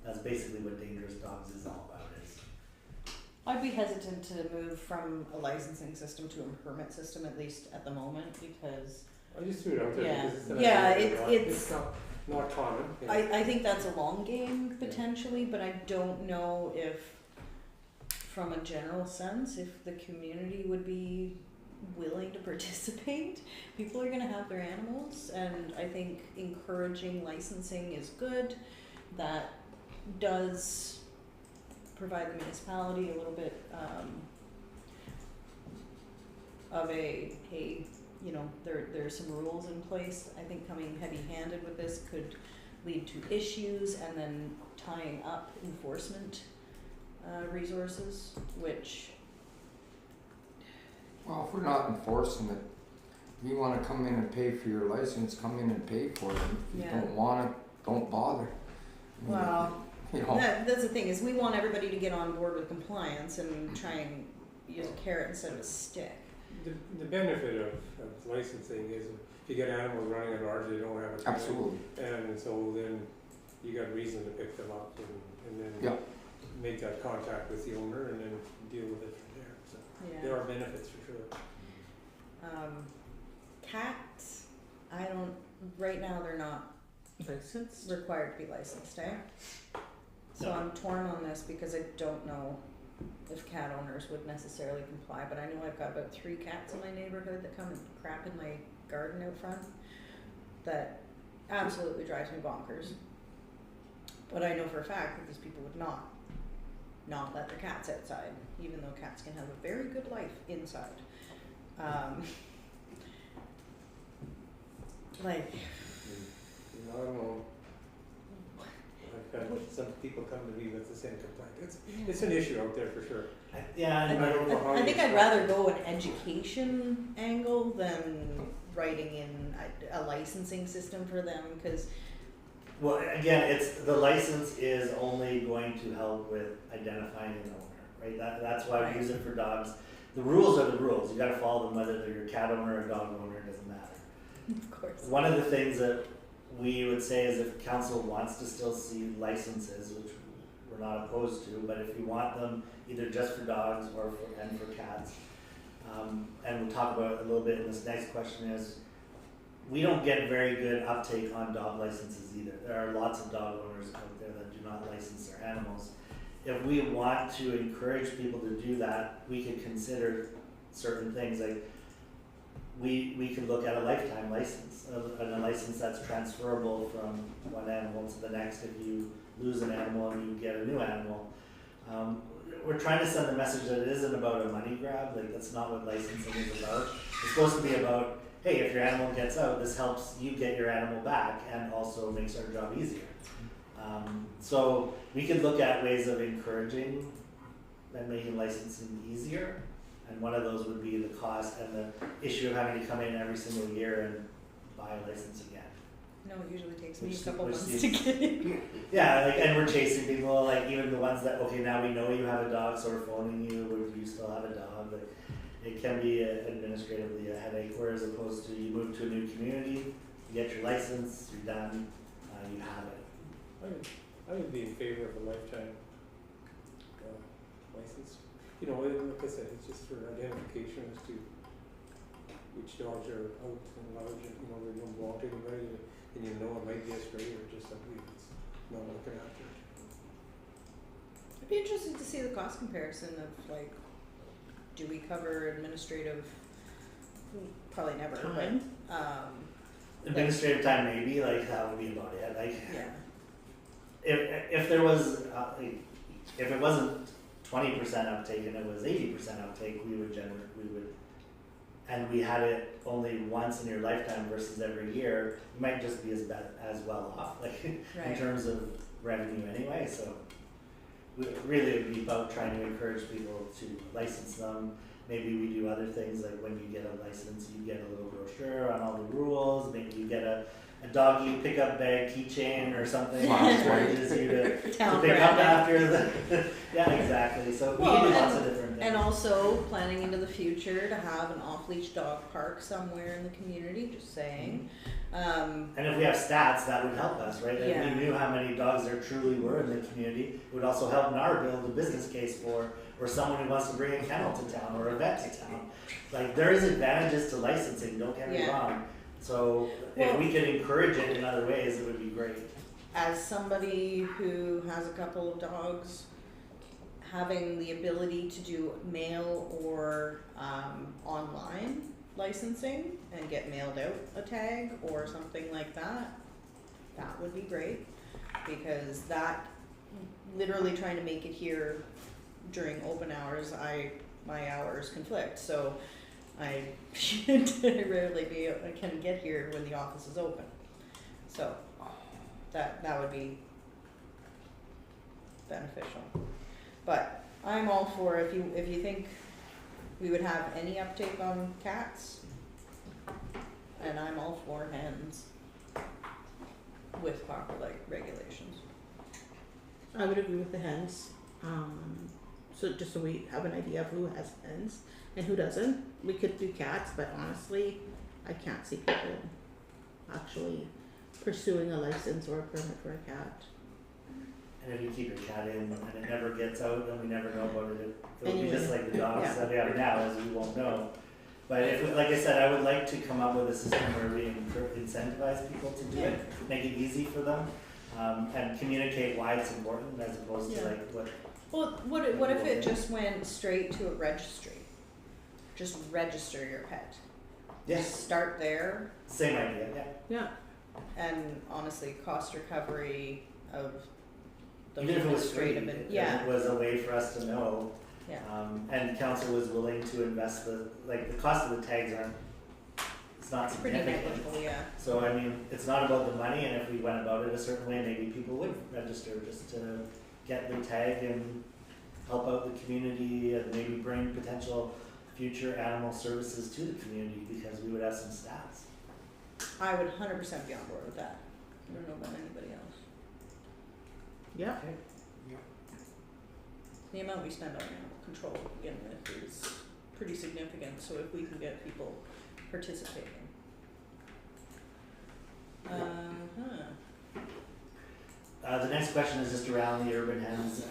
That's basically what dangerous dogs is all about. Is I'd be hesitant to move from a licensing system to a permit system, at least at the moment, because I just threw it out there Yeah. because it's an Yeah, idea it's- that it's- not common. you know. I think that's a long game potentially, but I don't know if, from a general sense, if the community would be willing to participate. People are gonna have their animals, and I think encouraging licensing is good. That does provide the municipality a little bit of a you know, there's some rules in place. I think coming heavy-handed with this could lead to issues, and then tying up enforcement resources, which, Well, if we're not enforcing it, if you wanna come in and pay for your license, come in and pay for it. If you Yeah. don't want it, don't bother. I mean, well, You know, that's the thing, is we want everybody to get on board with compliance and try and use a carrot instead of a stick. The benefit of licensing is if you get animals running at large, they don't have a permit. absolutely. And so then you got reason to pick them up and then Yeah. make that contact with the owner and then deal with it from there. So there Yeah. are benefits for sure. Cats, I don't, right now they're not License? required to be licensed, eh? So No. I'm torn on this because I don't know if cat owners would necessarily comply, but I know I've got about 3 cats in my neighborhood that come and crap in my garden out front. That absolutely drives me bonkers. But I know for a fact that these people would not let their cats outside, even though cats can have a very good life inside. Like, I don't know. I've had some people come to me with the same complaint. It's an issue out there for sure. Yeah, I don't know how I you think I'd stop rather it. go an education angle than writing in a licensing system for them, because well, again, it's, the license is only going to help with identifying an owner, right? That's why we use it for dogs. The rules are the rules, you gotta follow them, whether they're your cat owner or dog owner, it doesn't matter. of course. One of the things that we would say is if council wants to still see licenses, which we're not opposed to, but if you want them either just for dogs or for cats, and we'll talk about it a little bit in this next question, is we don't get very good uptake on dog licenses either. There are lots of dog owners out there that do not license their animals. If we want to encourage people to do that, we could consider certain things, like we could look at a lifetime license, a license that's transferable from one animal to the next if you lose an animal and you get a new animal. We're trying to send the message that it isn't about a money grab, like that's not what licensing is about. It's supposed to be about, hey, if your animal gets out, this helps you get your animal back and also makes our job easier. So we could look at ways of encouraging and making licensing easier. And one of those would be the cost and the issue of having to come in every single year and buy a license again. No, it usually takes me Which a couple which months seems- to get it. Yeah, like, and we're chasing people, like even the ones that, okay, now we know you have a dog, so we're phoning you, or do you still have a dog? Like, it can be administratively a headache, whereas opposed to you move to a new community, you get your license, you're done, you have it. I would be in favor of a lifetime license. You know, like I said, it's just for identification as to which dogs are out and large, and, you know, they don't belong to anybody, and you know it might be a stray or just somebody that's not looking after it. It'd be interesting to see the cost comparison of, like, do we cover administrative? Probably never, Time? but Administrative time maybe, like that would be about it, like. yeah. If there was, if it wasn't 20% uptake and it was 80% uptake, we would, and we had it only once in your lifetime versus every year, you might just be as well off, like in Right. terms of revenue anyway. So really, it would be about trying to encourage people to license them. Maybe we do other things, like when you get a license, you get a little brochure on all the rules. Maybe you get a a doggy pickup bag keychain or something Wow. that encourages you to Town pick up branding. after the. Yeah, exactly. So we Well, can do and- lots of different things. And also planning into the future to have an off-leash dog park somewhere in the community, just saying. And if we have stats, that would help us, right? If Yeah. we knew how many dogs there truly were in the community, it would also help NAR build a business case for, or someone who wants to bring a kennel to town or a vet to town. Like, there is advantages to licensing, don't get me Yeah. wrong. So if Well- we could encourage it in other ways, it would be great. As somebody who has a couple of dogs, having the ability to do mail or online licensing and get mailed out a tag or something like that, that would be great. Because that, literally trying to make it here during open hours, my hours conflict, so I rarely can get here when the office is open. So that would be beneficial. But I'm all for, if you think we would have any uptake on cats, and I'm all for hens with proper regulations. I would agree with the hens. So just so we have an idea of who has hens and who doesn't. We could do cats, but honestly, I can't see people actually pursuing a license or a permit for a cat. And if you keep your cat in and it never gets out, then we never know about it. It would be Anyway, just like the dogs yeah. that we have now, as we won't know. But if, like I said, I would like to come up with a system where we incentivize people to do it, make it easy for them, and communicate why it's important as opposed to Yeah. like what. Well, what if it just went straight to a registry? Just register your pet. Yeah, Just start there, same idea. Yeah. Yeah. and honestly, cost recovery of the Even if it was free, administrative and, if yeah, it was a way for us to know. yeah. And council was willing to invest the cost of the tags aren't. It's not Pretty significant. negligible, yeah. So I mean, it's not about the money, and if we went about it a certain way, maybe people would register just to get the tag and help out the community and maybe bring potential future animal services to the community because we would have some stats. I would 100% be on board with that. I don't know about anybody else. Yeah. The amount we spend on animal control to begin with is pretty significant, so if we can get people participating. The next question is just around the urban hens.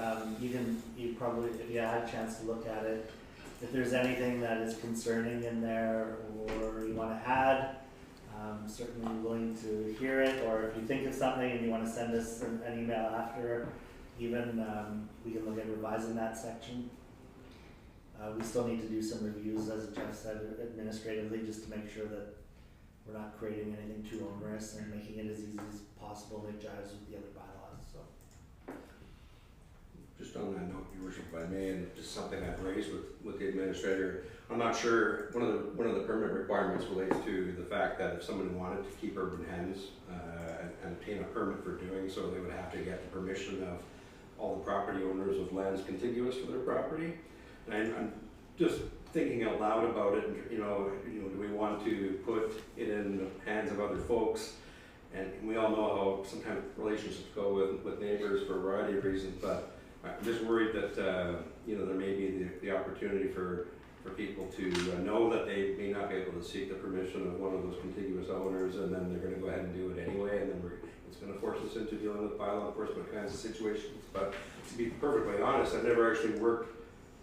You probably, if you had a chance to look at it, if there's anything that is concerning in there or you want to add, certainly willing to hear it. Or if you think of something and you want to send us an email after, even we can look at revising that section. We still need to do some reviews, as Jeff said, administratively, just to make sure that we're not creating anything too onerous and making it as easy as possible that jives with the other bylaws. So. Just on that note, Your Worship, if I may, and just something I've raised with the administrator, I'm not sure, one of the permit requirements relates to the fact that if someone wanted to keep urban hens and obtain a permit for doing so, they would have to get the permission of all the property owners of lands contiguous to their property. And I'm just thinking out loud about it, you know, do we want to put it in the hands of other folks? And we all know how sometimes relationships go with neighbors for a variety of reasons, but I'm just worried that, there may be the opportunity for people to know that they may not be able to seek the permission of one of those contiguous owners, and then they're gonna go ahead and do it anyway, and then it's gonna force us into dealing with bylaw enforcement kinds of situations. But to be perfectly honest, I've never actually worked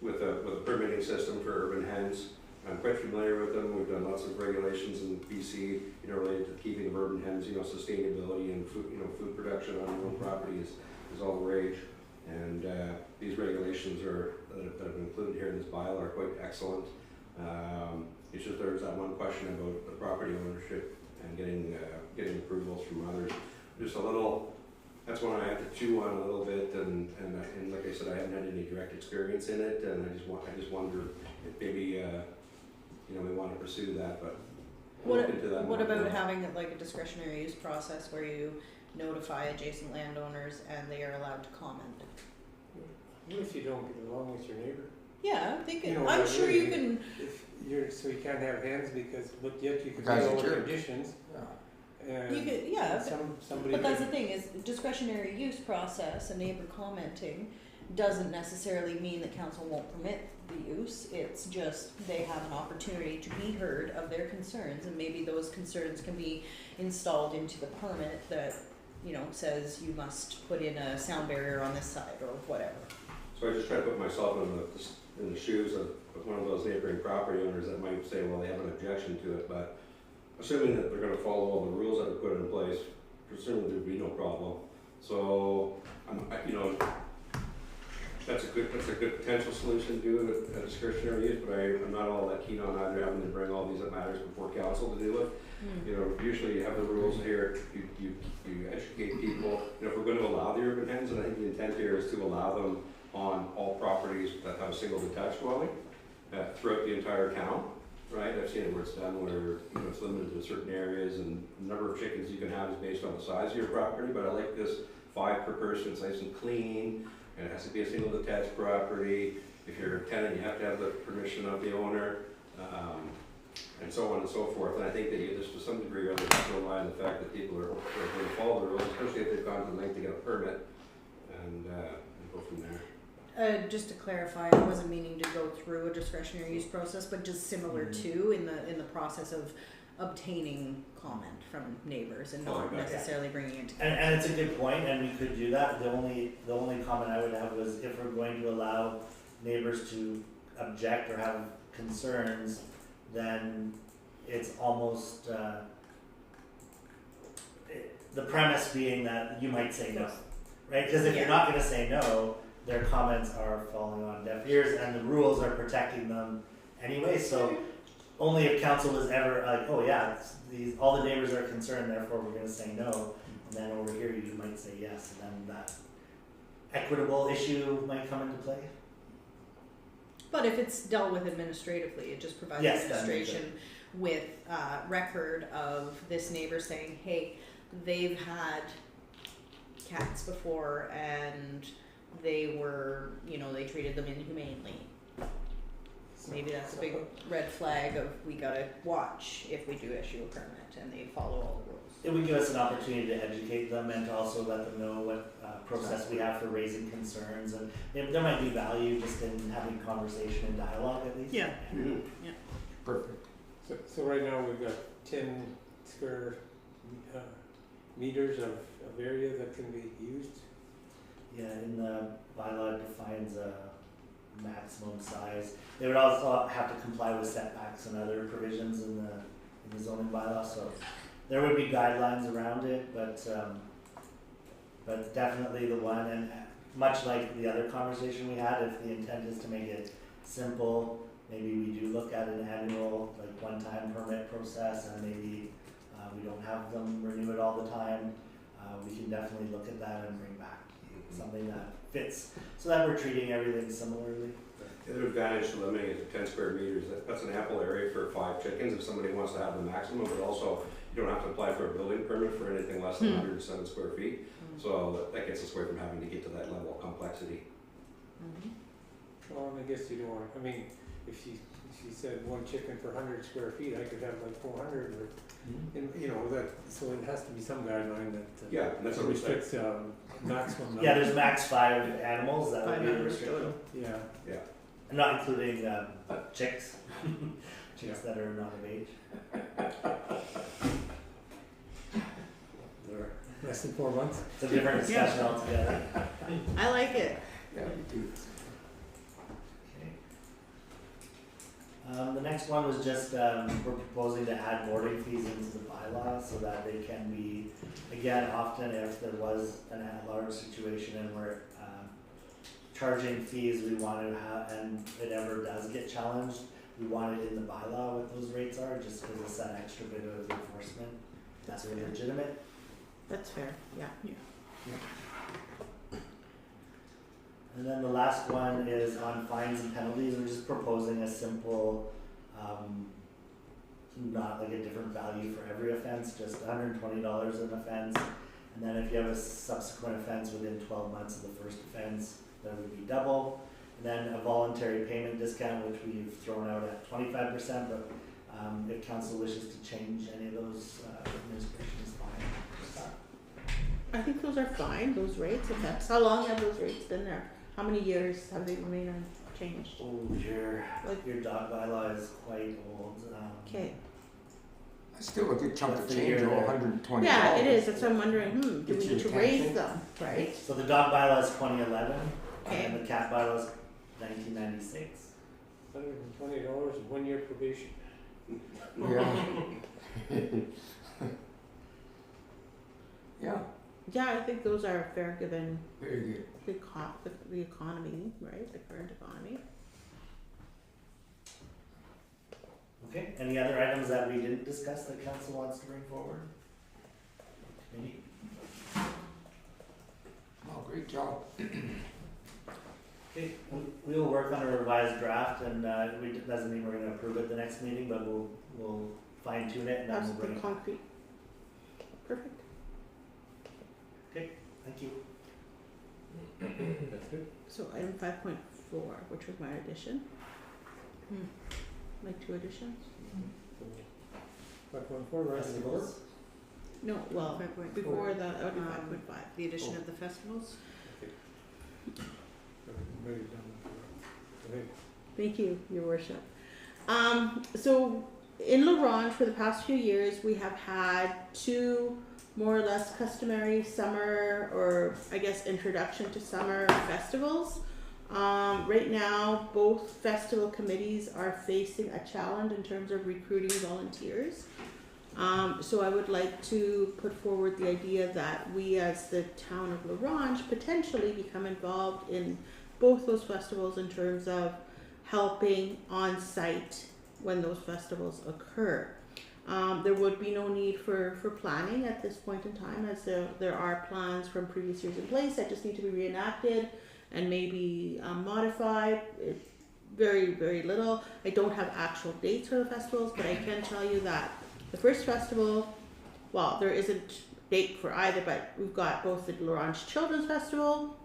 with a permitting system for urban hens. I'm quite familiar with them. We've done lots of regulations in BC, related to the keeping of urban hens. Sustainability and food production on your own property is all the rage. And these regulations that have been included here in this bylaw are quite excellent. It's just there's that one question about the property ownership and getting approvals from others. Just a little. That's one I have to chew on a little bit, and like I said, I haven't had any direct experience in it, and I just wonder if maybe we want to pursue that, but we'll look into that. What about having like a discretionary use process where you notify adjacent landowners and they are allowed to comment? What if you don't get along with your neighbor? Yeah, they can. You know, I'm sure you really, can. So you can't have hens but yet you can Guys do are all the jerks. conditions, Yeah. and You could, yeah, somebody. but that's the thing, is discretionary use process, a neighbor commenting, doesn't necessarily mean that council won't permit the use. It's just they have an opportunity to be heard of their concerns, and maybe those concerns can be installed into the permit that, you know, says you must put in a sound barrier on this side or whatever. So I just try to put myself in the shoes of one of those neighboring property owners that might say, well, they have an objection to it, but assuming that they're gonna follow all the rules that are put in place, presumably there'd be no problem. So, you know, that's a good potential solution to do a discretionary use, but I'm not all that keen on either having to bring all these matters before council to deal with. You know, usually you have the rules here, you educate people. You know, if we're gonna allow the urban hens, and I think the intent here is to allow them on all properties that have a single detached dwelling, throughout the entire town, right? I've seen it where it's done where, you know, it's limited to certain areas, and the number of chickens you can have is based on the size of your property, but I like this 5 per person, it's nice and clean, and it has to be a single detached property. If you're a tenant, you have to have the permission of the owner, and so on and so forth. And I think that you just, to some degree, are rely on the fact that people are going to follow the rules, especially if they've gone to the length to get a permit, and go from there. Just to clarify, I wasn't meaning to go through a discretionary use process, but just similar to in the process of obtaining comment from neighbors and not Okay. necessarily bringing it to And it's a good point, and we could do that. The only comment I would have was if we're going to allow neighbors to object or have concerns, then it's almost the premise being that you might say no, right? Because if you're not going to say no, their comments are falling on deaf ears, and the rules are protecting them anyway. So only if council is ever like, oh yeah, all the neighbors are concerned, therefore we're going to say no. And then over here you might say yes, and then that equitable issue might come into play. But if it's dealt with administratively, it just provides Yes, that makes administration with record of this neighbor saying, hey, they've had cats before and they were, you know, they treated them inhumanely. Maybe that's a big red flag of we gotta watch if we do issue a permit and they follow all the rules. It would give us an opportunity to educate them and to also let them know what process we have for raising concerns, and there might be value just in having conversation and dialogue at least. Yeah. Perfect. So right now we've got 10 square meters of area that can be used. Yeah, in the bylaw it defines a maximum size. They would also have to comply with setbacks and other provisions in the zoning bylaw, so there would be guidelines around it, but definitely the one, and much like the other conversation we had, if the intent is to make it simple, maybe we do look at an annual, like one-time permit process, and maybe we don't have them renew it all the time. We can definitely look at that and bring back something that fits, so that we're treating everything similarly. The other advantage to limiting it to 10 square meters, that's an ample area for 5 chickens if somebody wants to have the maximum, but also you don't have to apply for a building permit for anything less than 107 square feet. So that gets us away from having to get to that level of complexity. Well, and I guess you don't want, I mean, if she said 1 chicken for 100 square feet, I could have like 400 or, and, you know, that, so it has to be some guideline that Yeah, and that's what we said. restricts maximum number. Yeah, there's max 5 animals that would be 500 restricted. Yeah. I'm not including chicks, chicks that are not of age. They're less than 4 months. It's a different discussion altogether. I like it. Yeah, me too. The next one was just, we're proposing to add boarding fees into the bylaw so that they can be, again, often if there was an at-large situation and we're charging fees, we want to have, and it ever does get challenged, we want it in the bylaw what those rates are, just because it's that extra bit of enforcement. That's really legitimate. That's fair, yeah. And then the last one is on fines and penalties. We're just proposing a simple, not like a different value for every offense, just $120 an offense. And then if you have a subsequent offense within 12 months of the first offense, that would be double. And then a voluntary payment discount, which we've thrown out at 25%, but If council wishes to change any of those, administration is fine with that. I think those are fine, those rates, if that's, how long have those rates been there? How many years have they remained unchanged? Oh, Like- your dog bylaw is quite old. Okay, That's still a good chunk of What's the change, year over there? $120. yeah, it is, that's what I'm wondering, do Get we your need to raise attention. them, right? So the dog bylaw is 2011, Okay. and the cat bylaw is 1996. $120 and 1 year probation. Yeah. Yeah, Yeah, I think those are fair given very good. the economy, right, the current economy. Okay, any other items that we didn't discuss that council wants to bring forward? Committee? Oh, great job. Okay, we'll work on a revised draft, and doesn't mean we're gonna approve it the next meeting, but we'll fine tune it and then That's we'll bring the it. concrete. Perfect. Thank you. That's good. So item 5.4, which was my addition. My two additions? 5.4, rise and board. Festivals. No, well, 5.4. before the, that would be Um, 5.5. The addition of the festivals? Maybe done. Okay. Thank you, Your Worship. So in La Ronge for the past few years, we have had two more or less customary summer, or I guess introduction to summer festivals. Right now, both festival committees are facing a challenge in terms of recruiting volunteers. So I would like to put forward the idea that we as the town of La Ronge potentially become involved in both those festivals in terms of helping on site when those festivals occur. There would be no need for planning at this point in time, as there are plans from previous years in place that just need to be reenacted and maybe modified. Very, very little. I don't have actual dates for the festivals, but I can tell you that the first festival, well, there isn't date for either, but we've got both the La Ronge Children's Festival,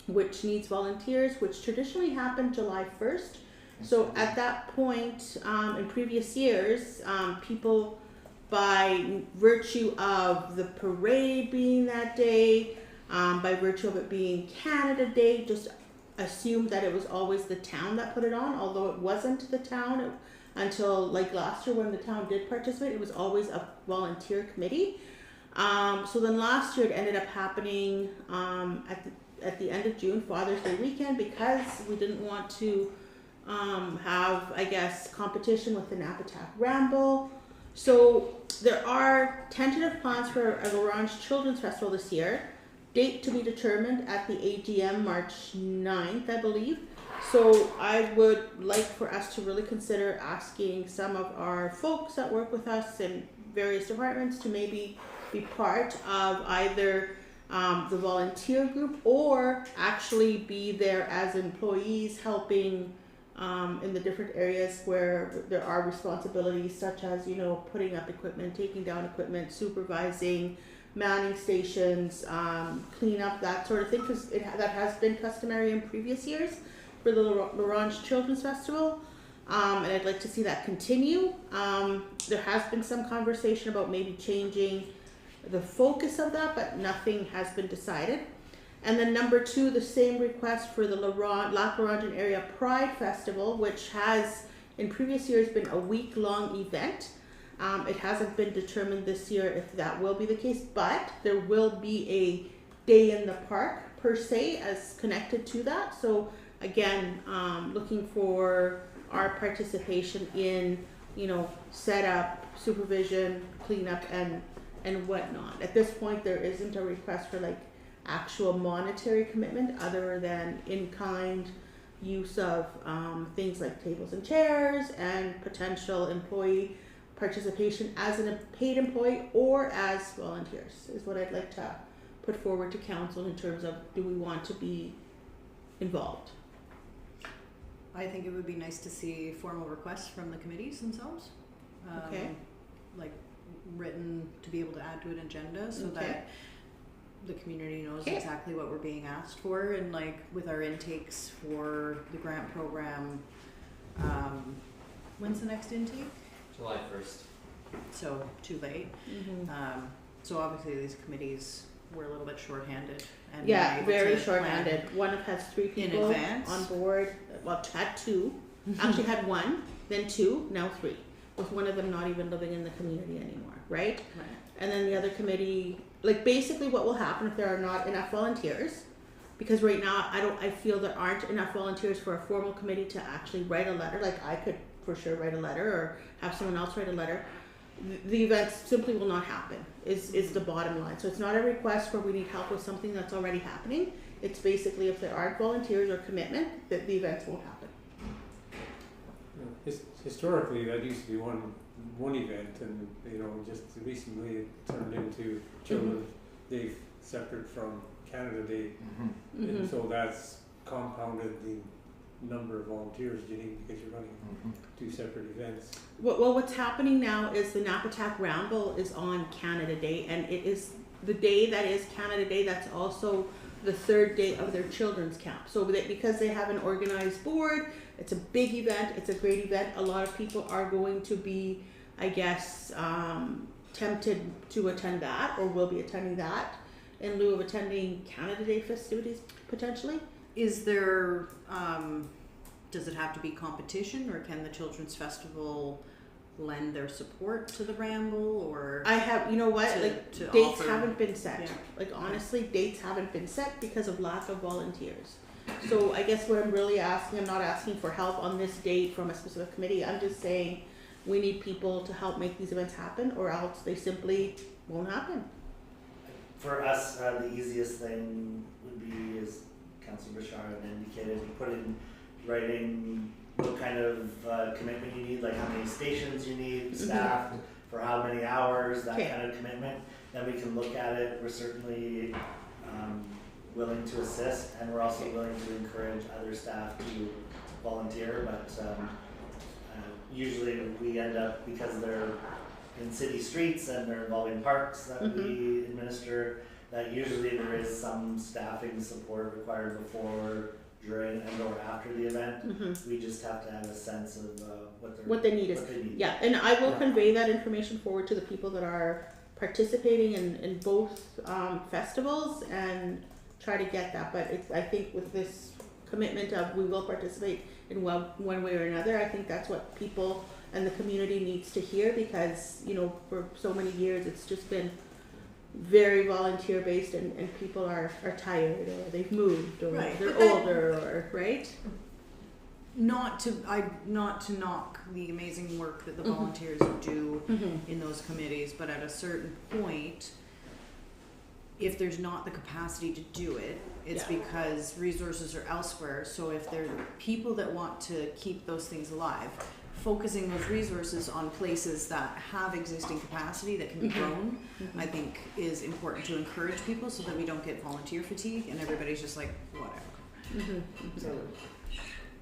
which needs volunteers, which traditionally happened July 1st. So at that point, in previous years, people, by virtue of the parade being that day, by virtue of it being Canada Day, just assumed that it was always the town that put it on, although it wasn't the town until like last year when the town did participate. It was always a volunteer committee. So then last year it ended up happening at the end of June, Father's Day weekend, because we didn't want to have, I guess, competition with the Napatak Ramble. So there are tentative plans for a La Ronge Children's Festival this year. Date to be determined at the AGM March 9th, I believe. So I would like for us to really consider asking some of our folks that work with us in various departments to maybe be part of either the volunteer group or actually be there as employees helping in the different areas where there are responsibilities, such as, you know, putting up equipment, taking down equipment, supervising, manning stations, clean up, that sort of thing, because that has been customary in previous years for the La Ronge Children's Festival, and I'd like to see that continue. There has been some conversation about maybe changing the focus of that, but nothing has been decided. And then number 2, the same request for the Lac La Ronge Area Pride Festival, which has in previous years been a week-long event. It hasn't been determined this year if that will be the case, but there will be a day in the park per se as connected to that. So again, looking for our participation in, you know, setup, supervision, cleanup, and whatnot. At this point, there isn't a request for like actual monetary commitment other than in-kind use of things like tables and chairs and potential employee participation as a paid employee or as volunteers is what I'd like to put forward to council in terms of, do we want to be involved? I think it would be nice to see formal requests from the committees themselves. Okay. Like written to be able to add to an agenda so Okay. that the community knows Okay. exactly what we're being asked for, and like with our intakes for the grant program, when's the next intake? July 1st. So too late. Mhm. So obviously these committees were a little bit shorthanded and Yeah, we're able very to short-handed. One has 3 in people advance. on board. Well, had 2. Actually had 1, then 2, now 3. With one of them not even living in the community anymore, right? Right. And then the other committee, like basically what will happen if there are not enough volunteers, because right now I feel there aren't enough volunteers for a formal committee to actually write a letter. Like I could for sure write a letter or have someone else write a letter. The events simply will not happen is the bottom line. So it's not a request where we need help with something that's already happening. It's basically if there aren't volunteers or commitment, that the events won't happen. Historically, that used to be one event, and just recently it turned into Children's Day separate from Canada Day, Mhm. and so that's compounded the number of volunteers you need because you're running Mhm. 2 separate events. Well, what's happening now is the Napatak Ramble is on Canada Day, and it is the day that is Canada Day. That's also the 3rd day of their children's camp. So because they have an organized board, it's a big event. It's a great event. A lot of people are going to be, I guess, tempted to attend that, or will be attending that in lieu of attending Canada Day festivities potentially. Is there, does it have to be competition, or can the Children's Festival lend their support to the Ramble, or? I have, you know what, To- like to dates offer- haven't been set. Yeah. Like honestly, dates haven't been set because of lack of volunteers. So I guess what I'm really asking, I'm not asking for help on this date from a specific committee. I'm just saying we need people to help make these events happen, or else they simply won't happen. For us, the easiest thing would be, as Councilor Bashar had indicated, to put in writing what kind of commitment you need, like how many stations you need, staff, for how many hours, that Okay. kind of commitment. Then we can look at it. We're certainly willing to assist, and we're also willing to encourage other staff to volunteer. But usually we end up, because they're in city streets and they're involving parks that we administer, that usually there is some staffing support required before, during, and or after the event. We just have to have a sense of What they need is, what they need. yeah, and I will Yeah. convey that information forward to the people that are participating in both festivals and try to get that. But I think with this commitment of we will participate in one way or another, I think that's what people and the community needs to hear, because for so many years it's just been very volunteer based, and people are tired, or they've moved, or Right, they're but that- older, or right. Not to knock the amazing work that the volunteers do in those committees, but at a certain point, if there's not the capacity to do it, it's Yeah. because resources are elsewhere. So if there are people that want to keep those things alive, focusing those resources on places that have existing capacity that can be grown, I think is important to encourage people, so that we don't get volunteer fatigue and everybody's just like, whatever. So,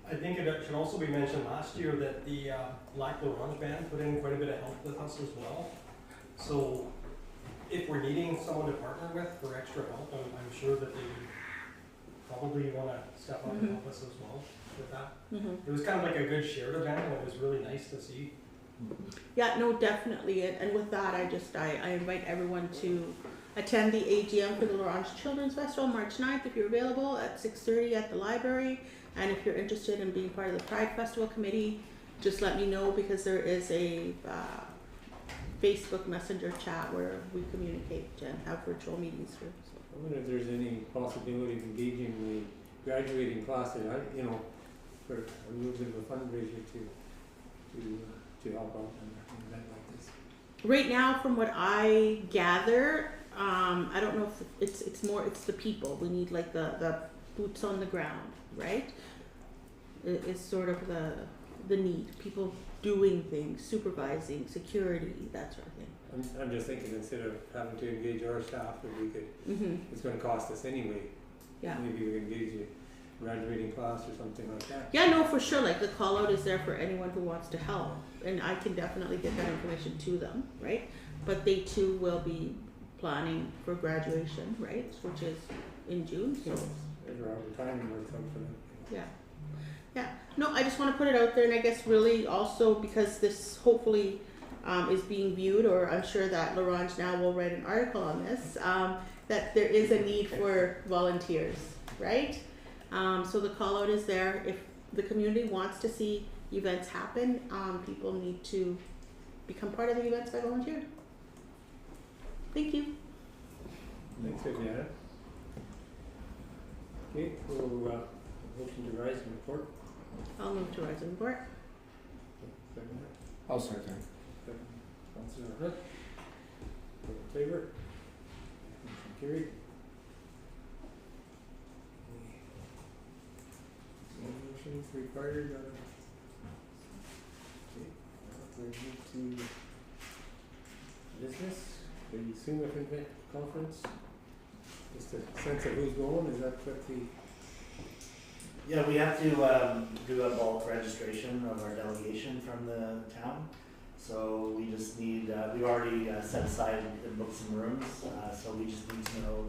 I think it should also be mentioned last year that the Lac La Ronge Band put in quite a bit of help with us as well. So if we're needing someone to partner with for extra help, I'm sure that they would probably want to step up and help us as well with that. It was kind of like a good shared event, and it was really nice to see. Yeah, no, definitely. And with that, I invite everyone to attend the AGM for the La Ronge Children's Festival, March 9th, if you're available, at 6:30 at the library. And if you're interested in being part of the Pride Festival Committee, just let me know, because there is a Facebook Messenger chat where we communicate and have virtual meetings for. I wonder if there's any possibility of engaging the graduating class, for a little bit of a fundraiser to help out in an event like this. Right now, from what I gather, I don't know if it's the people. We need like the boots on the ground, right? It's sort of the need. People doing things, supervising, security, that sort of thing. I'm just thinking, instead of having to engage our staff, if we could, it's gonna cost us anyway. Yeah. Maybe we can engage a graduating class or something like that. Yeah, no, for sure. Like the call out is there for anyone who wants to help, and I can definitely get that information to them, right? But they too will be planning for graduation, right? Which is in June, so There's our time worth out for them. yeah. No, I just want to put it out there, and I guess really also because this hopefully is being viewed, or I'm sure that Laurent now will write an article on this, that there is a need for volunteers, right? So the call out is there. If the community wants to see events happen, people need to become part of the events by volunteer. Thank you. Thanks, Viviana. Okay, we'll, motion to rise and report. I'll move to rise and report. Second. I'll second. Councillor Hood. All in favor? Motion carried. No motions required. Okay, we move to business. The SUMA conference. Just a sense of who's going. Is that what the? Yeah, we have to do a bulk registration of our delegation from the town. So we just need, we've already set aside and booked some rooms, so we just need to know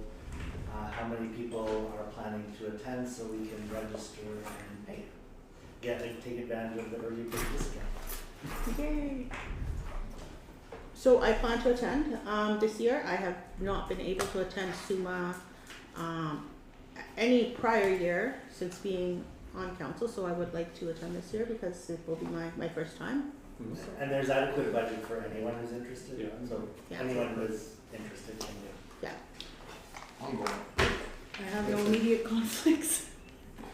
how many people are planning to attend so we can register and pay. Take advantage of the early bird discount. Yay. So I plan to attend this year. I have not been able to attend SUMA any prior year since being on council, so I would like to attend this year because it will be my first time. And there's adequate budget for anyone who's interested, Yeah. so Yeah. anyone who is interested can do. I'm going. I have no immediate conflicts.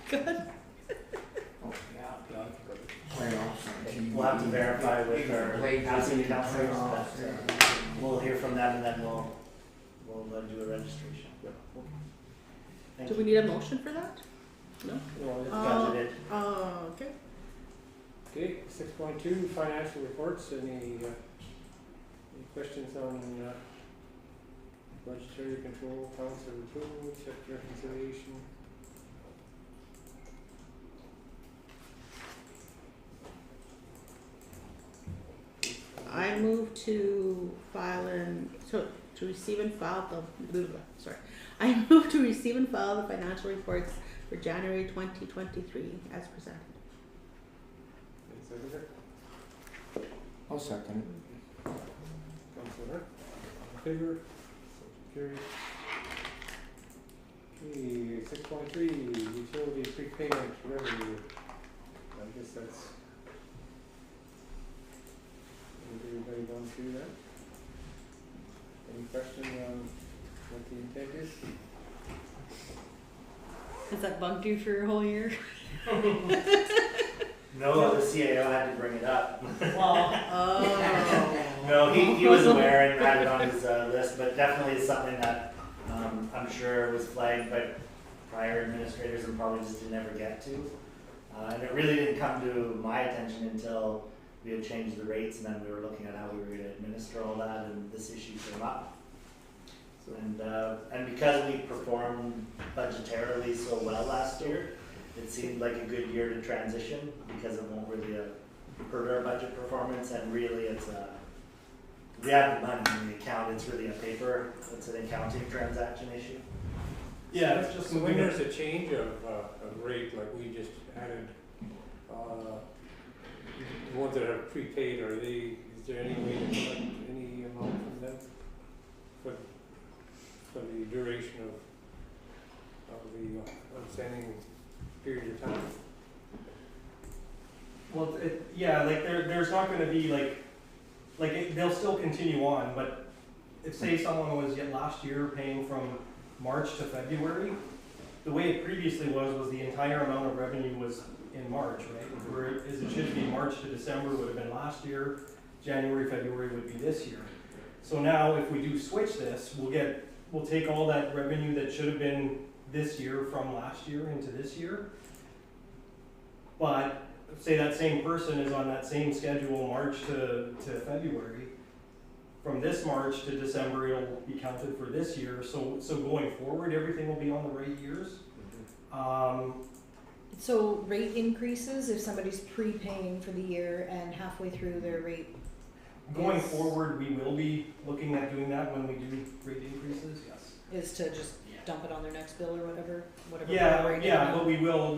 Good. Oh, yeah. Playoffs on TV. We'll have to verify with our Play housing TV counselors, playoffs. but we'll hear from them and then we'll do a registration. Thank Do you. we need a motion for that? No? It's budgeted. Okay. Okay, 6.2 financial reports. Any questions on budgetary control, council approval, check reconciliation? I move to file to receive and file I move to receive and file the financial reports for January 2023 as presented. Any seconder? I'll second. Councillor Hart, all in favor? Motion carried. Okay, 6.3 utility prepayment revenue. I guess that's. Has everybody gone through that? Any question on what the intent is? Has that bugged you for your whole year? No, the CAO had to bring it up. Oh. No, he was aware and had it on his list, but definitely it's something that I'm sure was flagged by prior administrators and probably just didn't ever get to. And it really didn't come to my attention until we had changed the rates and then we were looking at how we were going to administer all that and this issue came up. And because we performed budgetarily so well last year, it seemed like a good year to transition because it won't really hurt our budget performance, and really it's we have the money in the account, it's really a paper, it's an accounting transaction issue. Yeah, it's just So when moving there's a change of rate, like we just added, the ones that are prepaid, is there any way to collect any amount from them for the duration of the outstanding period of time? Well, like there's not going to be they'll still continue on, but if say someone was last year paying from March to February, the way it previously was the entire amount of revenue was in March, right? Whereas it should be March to December would have been last year, January, February would be this year. So now if we do switch this, we'll take all that revenue that should have been this year from last year into this year. But say that same person is on that same schedule March to February, from this March to December it'll be counted for this year. So going forward everything will be on the right years. So rate increases if somebody's prepaying for the year and halfway through their rate. Going Yes. forward we will be looking at doing that when we do rate increases, yes. Is to just dump it on their next bill or whatever bill Yeah, we're yeah, getting. but we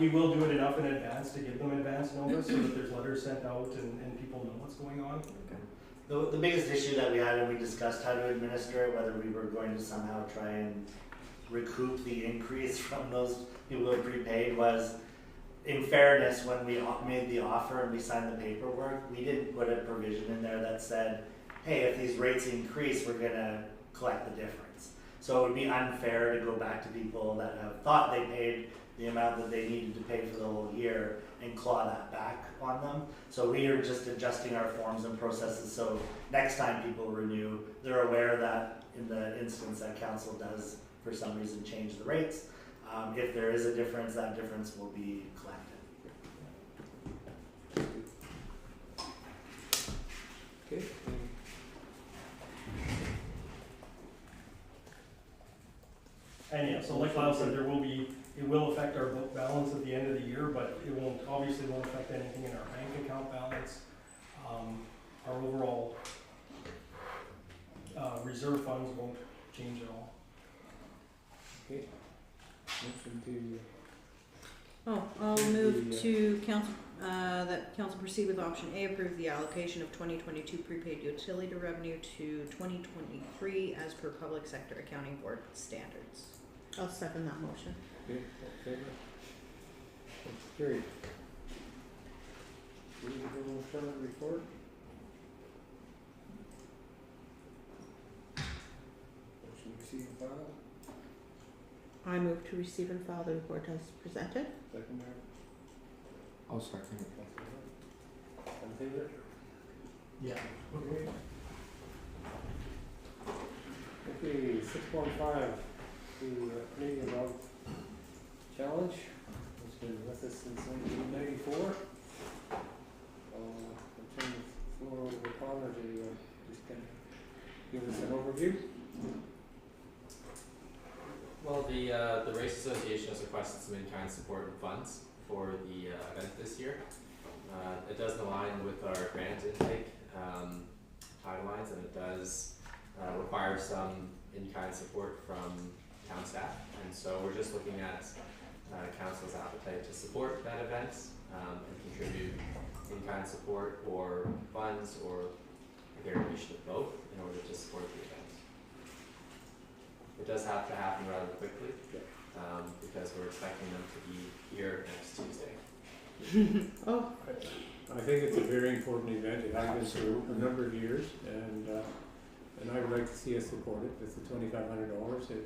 will do it enough in advance to give them advance notice so that there's letters sent out and people know what's going on. The biggest issue that we had, and we discussed how to administer it, whether we were going to somehow try and recoup the increase from those people who had prepaid, was, in fairness, when we made the offer and we signed the paperwork, we didn't put a provision in there that said, hey, if these rates increase, we're gonna collect the difference. So it would be unfair to go back to people that have thought they paid the amount that they needed to pay for the whole year and claw that back on them. So we are just adjusting our forms and processes so next time people renew, they're aware that in the instance that council does for some reason change the rates, if there is a difference, that difference will be collected. Okay. And yeah, so like Lyle said, it will affect our book balance at the end of the year, but it obviously won't affect anything in our bank account balance. Our overall reserve funds won't change at all. Okay. Motion to, I'll Should move we, to council, that council proceed with option A, approve the allocation of 2022 prepaid utility revenue to 2023 as per public sector accounting board standards. I'll second that motion. okay, all in favor? That's carried. Regional Senate report. Motion to receive and file. I move to receive and file the report as presented. Second, Mayor. I'll second it. All in favor? Yeah. Okay. Okay, 6.5, the Canadian Dog Challenge, has been with us since 1994. I'll turn the floor over to Connor to just kind of give us an overview. Well, the Race Association has requested some in-kind support and funds for the event this year. It does align with our grant intake timelines, and it does require some in-kind support from town staff. And so we're just looking at council's appetite to support that event and contribute in-kind support or funds or a variation of both in order to support the event. It does have to happen rather quickly because we're expecting them to be here next Tuesday. Oh, I think it's a very important event. It has been for a number of years, and I would like to see us support it with the $2,500.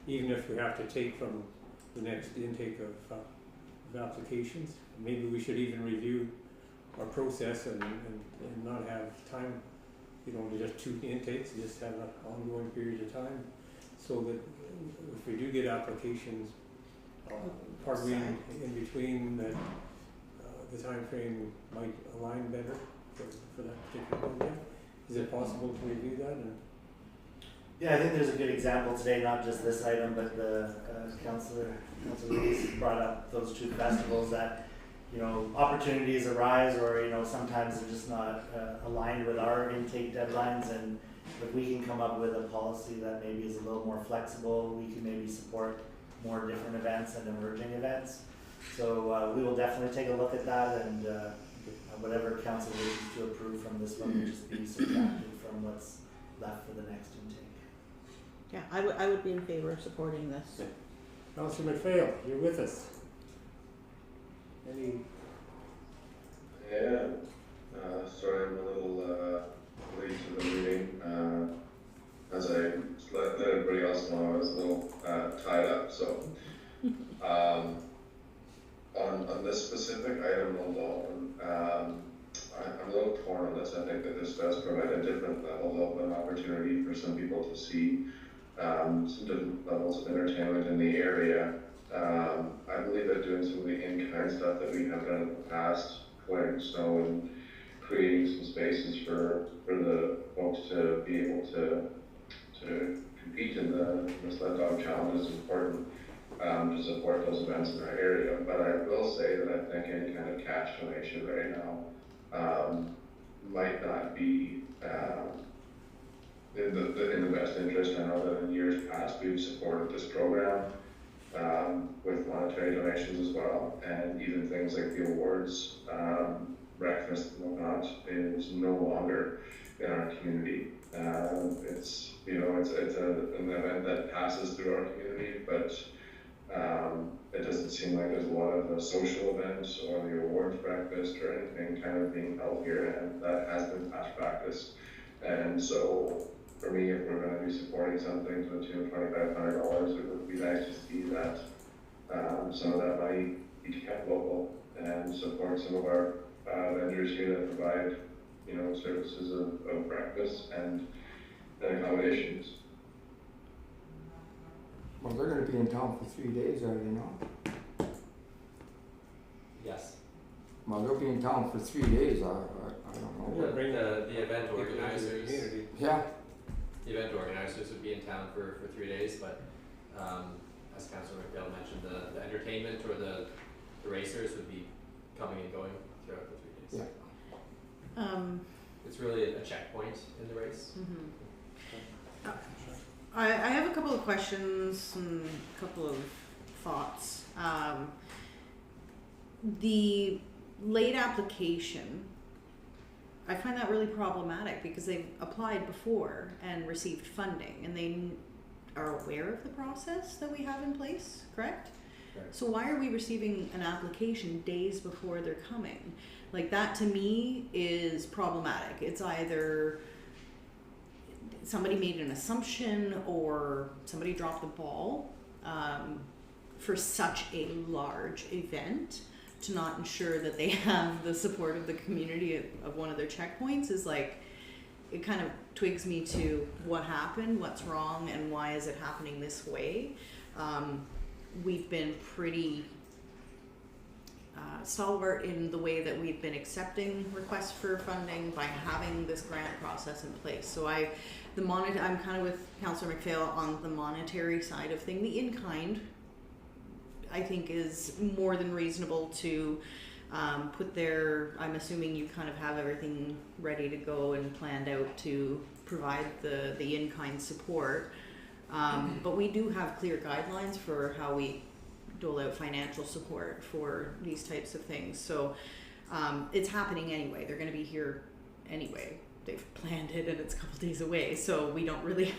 Even if we have to take from the next intake of applications, maybe we should even review our process and not have time, to just 2 intakes, just have an ongoing period of time, so that if we do get applications, partly in between, that the time frame might align better for that particular program. Is it possible to review that? Yeah, I think there's a good example today, not just this item, but the Councillor Reese brought up those 2 festivals that, opportunities arise, or, sometimes they're just not aligned with our intake deadlines, and if we can come up with a policy that maybe is a little more flexible, we can maybe support more different events and emerging events. So we will definitely take a look at that, and whatever council wishes to approve from this one will just be subtracted from what's left for the next intake. yeah, I would be in favor of supporting this. Councillor McPhail, you're with us. Any? Yeah, sorry I'm a little late to the meeting. As I let everybody else know, I was a little tied up, so on this specific item alone, I'm a little torn on this. I think that this does provide a different level of an opportunity for some people to see some different levels of entertainment in the area. I believe that doing some of the in-kind stuff that we have done in the past, clearing snow and creating some spaces for the folks to be able to compete in the sled dog challenge is important to support those events in our area. But I will say that I think any kind of cash donation right now might not be in the best interest. I know that in years past we've supported this program with monetary donations as well, and even things like the awards, breakfast and whatnot is no longer in our community. It's an event that passes through our community, but it doesn't seem like there's a lot of social events or the awards breakfast or anything kind of being held here, and that has been past practice. And so for me, if we're going to be supporting something to the tune of $2,500, it would be nice to see that some of that money be kept local and support some of our vendors here that provide, services of breakfast and accommodations. Well, they're gonna be in town for 3 days, are they not? Yes. Well, they'll be in town for 3 days, I don't know. Yeah, the event organizers. Yeah, The event organizers would be in town for 3 days, but as Councilor McPhail mentioned, the entertainment or the racers would be coming and going throughout the 3 days. Yeah. It's really a checkpoint in the race. I have a couple of questions and a couple of thoughts. The late application, I find that really problematic because they've applied before and received funding, and they are aware of the process that we have in place, correct? Correct. So why are we receiving an application days before they're coming? Like, that to me is problematic. It's either somebody made an assumption or somebody dropped the ball for such a large event to not ensure that they have the support of the community of one of their checkpoints is like, it kind of twigs me to what happened, what's wrong, and why is it happening this way. We've been pretty stalwart in the way that we've been accepting requests for funding by having this grant process in place. So I'm kind of with Councillor McPhail on the monetary side of thing. The in-kind, I think, is more than reasonable to put there. I'm assuming you kind of have everything ready to go and planned out to provide the in-kind support. But we do have clear guidelines for how we dole out financial support for these types of things. So it's happening anyway. They're going to be here anyway. They've planned it and it's a couple days away. So we don't really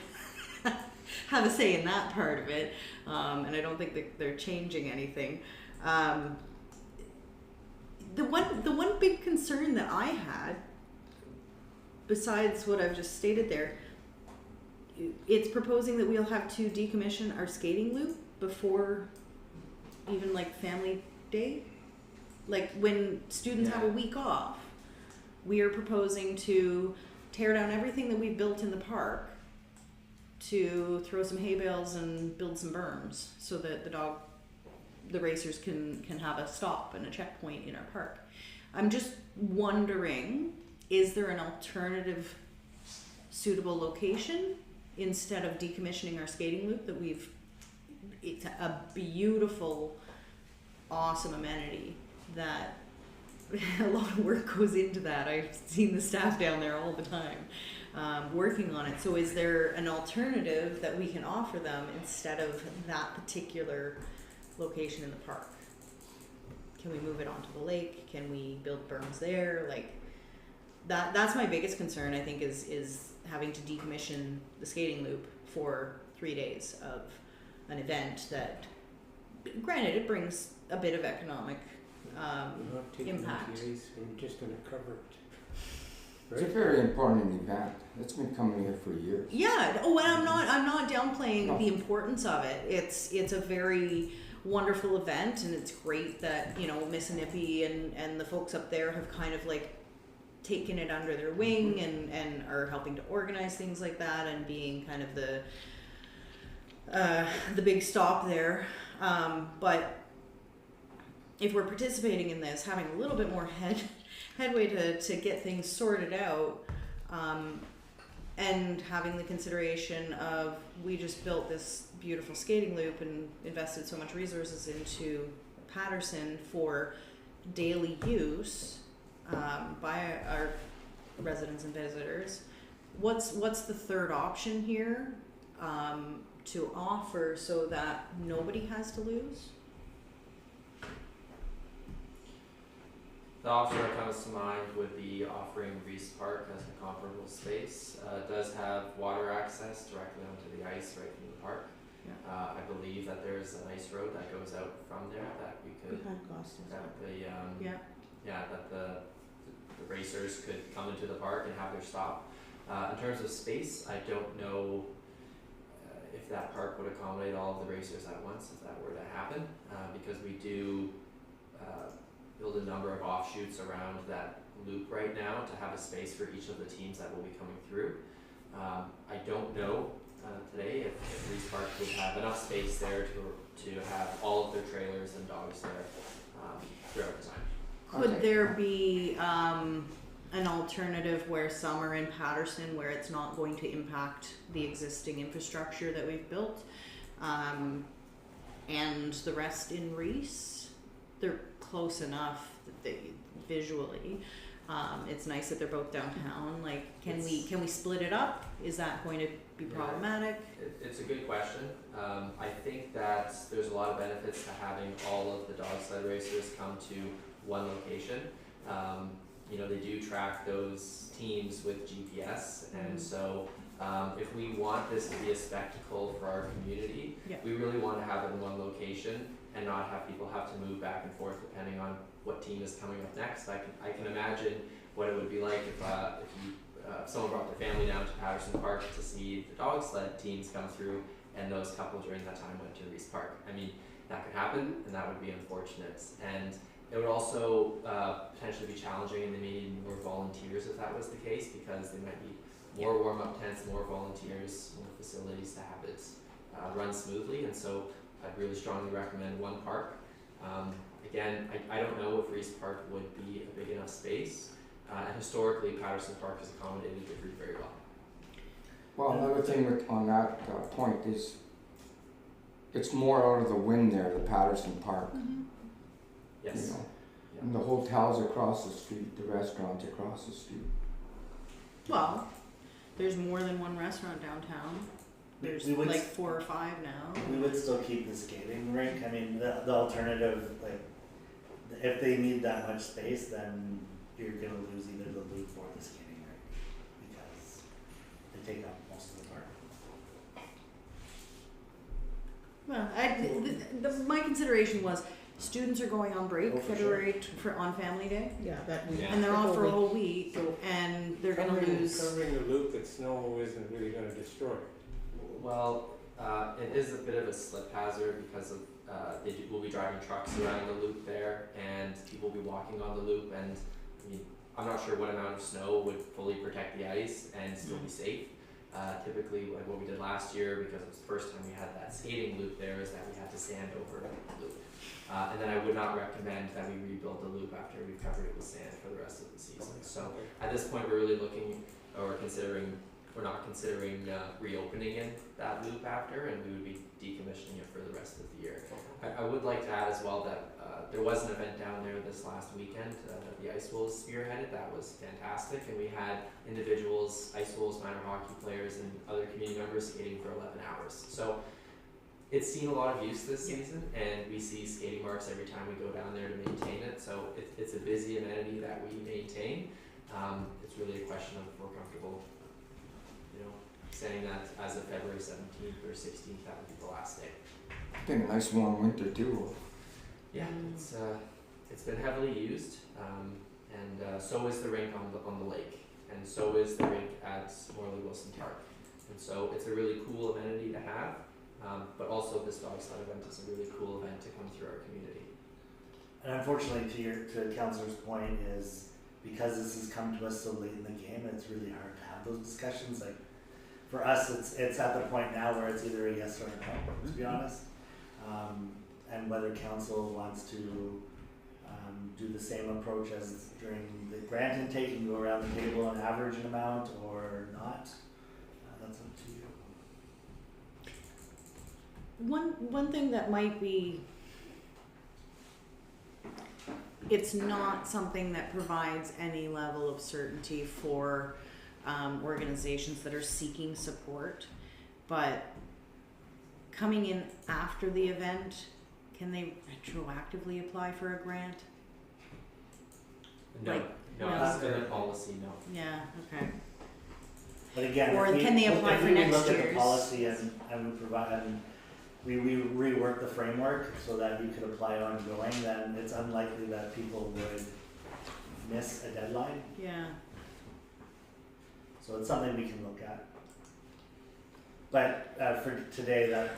have a say in that part of it. And I don't think that they're changing anything. The one big concern that I had, besides what I've just stated there, it's proposing that we'll have to decommission our skating loop before even like family day. Like when students have a week off, we are proposing to tear down everything that we've built in the park, to throw some hay bales and build some berms so that the racers can have a stop and a checkpoint in our park. I'm just wondering, is there an alternative suitable location instead of decommissioning our skating loop that it's a beautiful, awesome amenity that a lot of work goes into that. I've seen the staff down there all the time working on it. So is there an alternative that we can offer them instead of that particular location in the park? Can we move it onto the lake? Can we build berms there? Like that's my biggest concern, I think, is having to decommission the skating loop for 3 days of an event that, granted, it brings a bit of economic impact. We're just going to cover it. it's a very important event. It's been coming here for years. Yeah. Oh, and I'm not downplaying No. the importance of it. It's a very wonderful event, and it's great that Miss Nippy and the folks up there have kind of like taken it under their wing and are helping to organize things like that and being kind of the big stop there. But if we're participating in this, having a little bit more headway to get things sorted out, and having the consideration of, we just built this beautiful skating loop and invested so much resources into Patterson for daily use by our residents and visitors. what's the third option here, to offer so that nobody has to lose? The option that comes to mind would be offering Reese Park as a comparable space. It does have water access directly onto the ice right from the park. Yeah. I believe that there's an ice road that goes out from there that we could, Behind Gloucester. that the, Yeah. that the racers could come into the park and have their stop. In terms of space, I don't know if that park would accommodate all of the racers at once, if that were to happen, because we do build a number of offshoots around that loop right now to have a space for each of the teams that will be coming through. I don't know today if Reese Park would have enough space there to have all of their trailers and dogs there throughout the time. Could Okay. there be an alternative where some are in Patterson where it's not going to impact the existing infrastructure that we've built, and the rest in Reese? They're close enough that they visually. It's nice that they're both downtown. Like, can we split it up? Is that going to be Yeah. problematic? It's a good question. I think that there's a lot of benefits to having all of the dog sled racers come to one location. They do track those teams with GPS, and so if we want this to be a spectacle for our community, Yeah. we really want to have it in one location and not have people have to move back and forth depending on what team is coming up next. I can imagine what it would be like if someone brought their family down to Patterson Park to see the dog sled teams come through, and those couple during that time went to Reese Park. I mean, that could happen, and that would be unfortunate. And it would also potentially be challenging, and they may need more volunteers if that was the case, because they might need more warm-up tents, more volunteers, more facilities to have it run smoothly. And so I'd really strongly recommend one park. Again, I don't know if Reese Park would be a big enough space. And historically, Patterson Park has accommodated the group very well. Well, another thing on that point is, it's more out of the wind there, the Patterson Park. Yes. You know, Yeah. and the hotels across the street, the restaurants across the street. Well, there's more than one restaurant downtown. There's We would like 4 or 5 now. We would still keep the skating rink. I mean, the alternative, like, if they need that much space, then you're gonna lose either the loop or the skating rink, because they take up most of the park. Well, my consideration was students are going on break Oh, for on Family Day, Yeah, that week. Yeah. and they're The off whole for a week. whole week, and they're gonna lose. Covering the loop that snow isn't really gonna destroy. Well, it is a bit of a slip hazard because of we'll be driving trucks around the loop there, and people will be walking on the loop. And I mean, I'm not sure what amount of snow would fully protect the ice and still be safe. Typically, like what we did last year, because it was the first time we had that skating loop there, is that we had to sand over the loop. And then I would not recommend that we rebuild the loop after we've covered it with sand for the rest of the season. So at this point, we're really looking or considering. We're not considering reopening that loop after, and we would be decommissioning it for the rest of the year. I would like to add as well that there was an event down there this last weekend that the Ice Wolves spearheaded. That was fantastic, and we had individuals, Ice Wolves, minor hockey players, and other community members skating for 11 hours. So it's seen a lot of use this season, and we see skating marks every time we go down there to maintain it. So it's a busy amenity that we maintain. It's really a question of if we're comfortable, saying that as of February 17th or 16th, that would be the last day. It's been a nice warm winter too. Yeah, it's been heavily used, and so is the rink on the lake, and so is the rink at Morley Wilson Park, and so it's a really cool amenity to have. But also this dog sled event is a really cool event to come through our community. And unfortunately, to Councillor's point, is because this has come to us so late in the game, it's really hard to have those discussions. Like, for us, it's at the point now where it's either a yes or a no, to be honest. And whether council wants to do the same approach as during the grant intake and go around the table and average an amount or not, that's up to you. One thing that might be, it's not something that provides any level of certainty for organizations that are seeking support, but coming in after the event, can they retroactively apply for a grant? No, Like, no, no. it's in the policy, no. Yeah, okay. But again, Or if we, can they apply if for we next look at year's? the policy and we provide, and we rework the framework so that you could apply ongoing, then it's unlikely that people would miss a deadline. Yeah. So it's something we can look at. But for today, that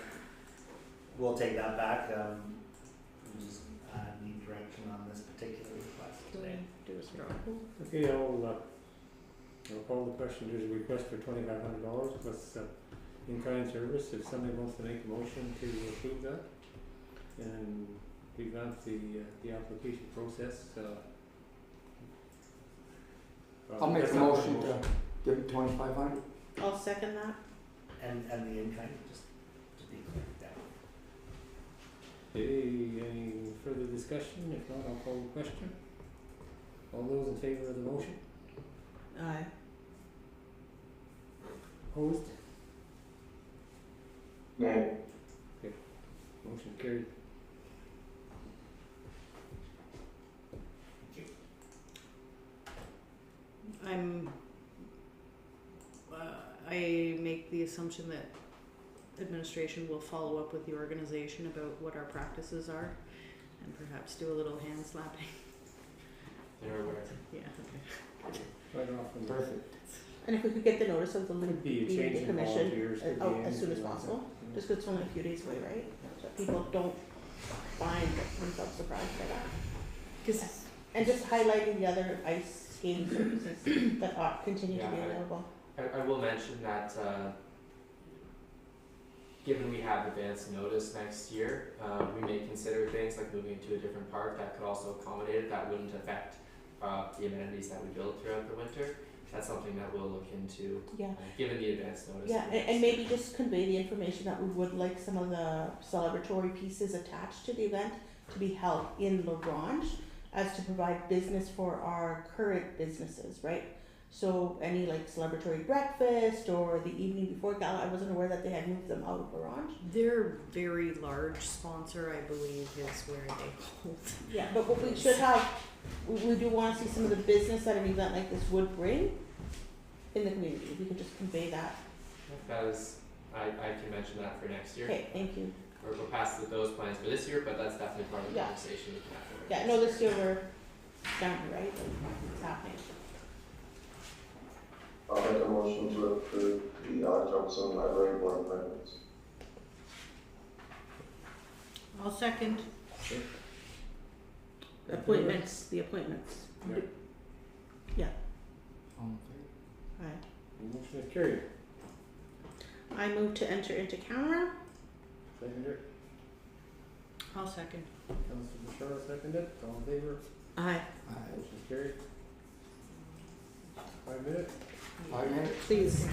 we'll take that back. We just need direction on this particular request today. Do a straw. Okay, I'll call the question. There's a request for $2,500 plus in-kind service. If somebody wants to make a motion to approve that and revamp the application process. I'll make that's a not motion to give it 2,500. I'll second that. And the in-kind, just to be clear, yeah. Okay, any further discussion? If not, I'll call the question. All those in favor of the motion? Aye. Opposed? No, Motion carried. I make the assumption that administration will follow up with the organization about what our practices are and perhaps do a little hand slapping. They're aware. Yeah, okay. Right off from Perfect. And if we could get the notice of the Could be a meeting change of the in commission volunteers. could be out as soon as anything like possible, that. just 'cause it's only a few days away, right? So people don't find themselves surprised by that. 'Cause And just highlighting the other ice skating services that ought continue to be Yeah, available. I will mention that, given we have advance notice next year, we may consider things like moving to a different park that could also accommodate it, that wouldn't affect, the amenities that we build throughout the winter. That's something that we'll look into, Yeah. given the advance notice. Yeah, for next and year. maybe just convey the information that we would like some of the celebratory pieces attached to the event to be held in La Grange as to provide business for our current businesses, right? So any like celebratory breakfast or the evening before gala, I wasn't aware that they had moved them out of La Grange. their very large sponsor, I believe, is where they hold. Yeah, but what we should have, we do wanna see some of the business that an event like this would bring in the community, we could just convey that. That is, I can mention that for next year. Okay, thank you. We're past those plans for this year, but that's definitely part of the Yeah. conversation we can have. for Yeah, next no, year. this year we're down, right, like, it's happening. I'll make a motion to approve the Johnson Library Board appointments. I'll second. Okay. Appointments, the appointments. All in favor? Right. Motion is carried. I move to enter into camera. Seconder. I'll second. Councilor Bashar seconded. All in favor? Aye. Aye. Motion is carried. 5 minutes. 5 minutes? Please.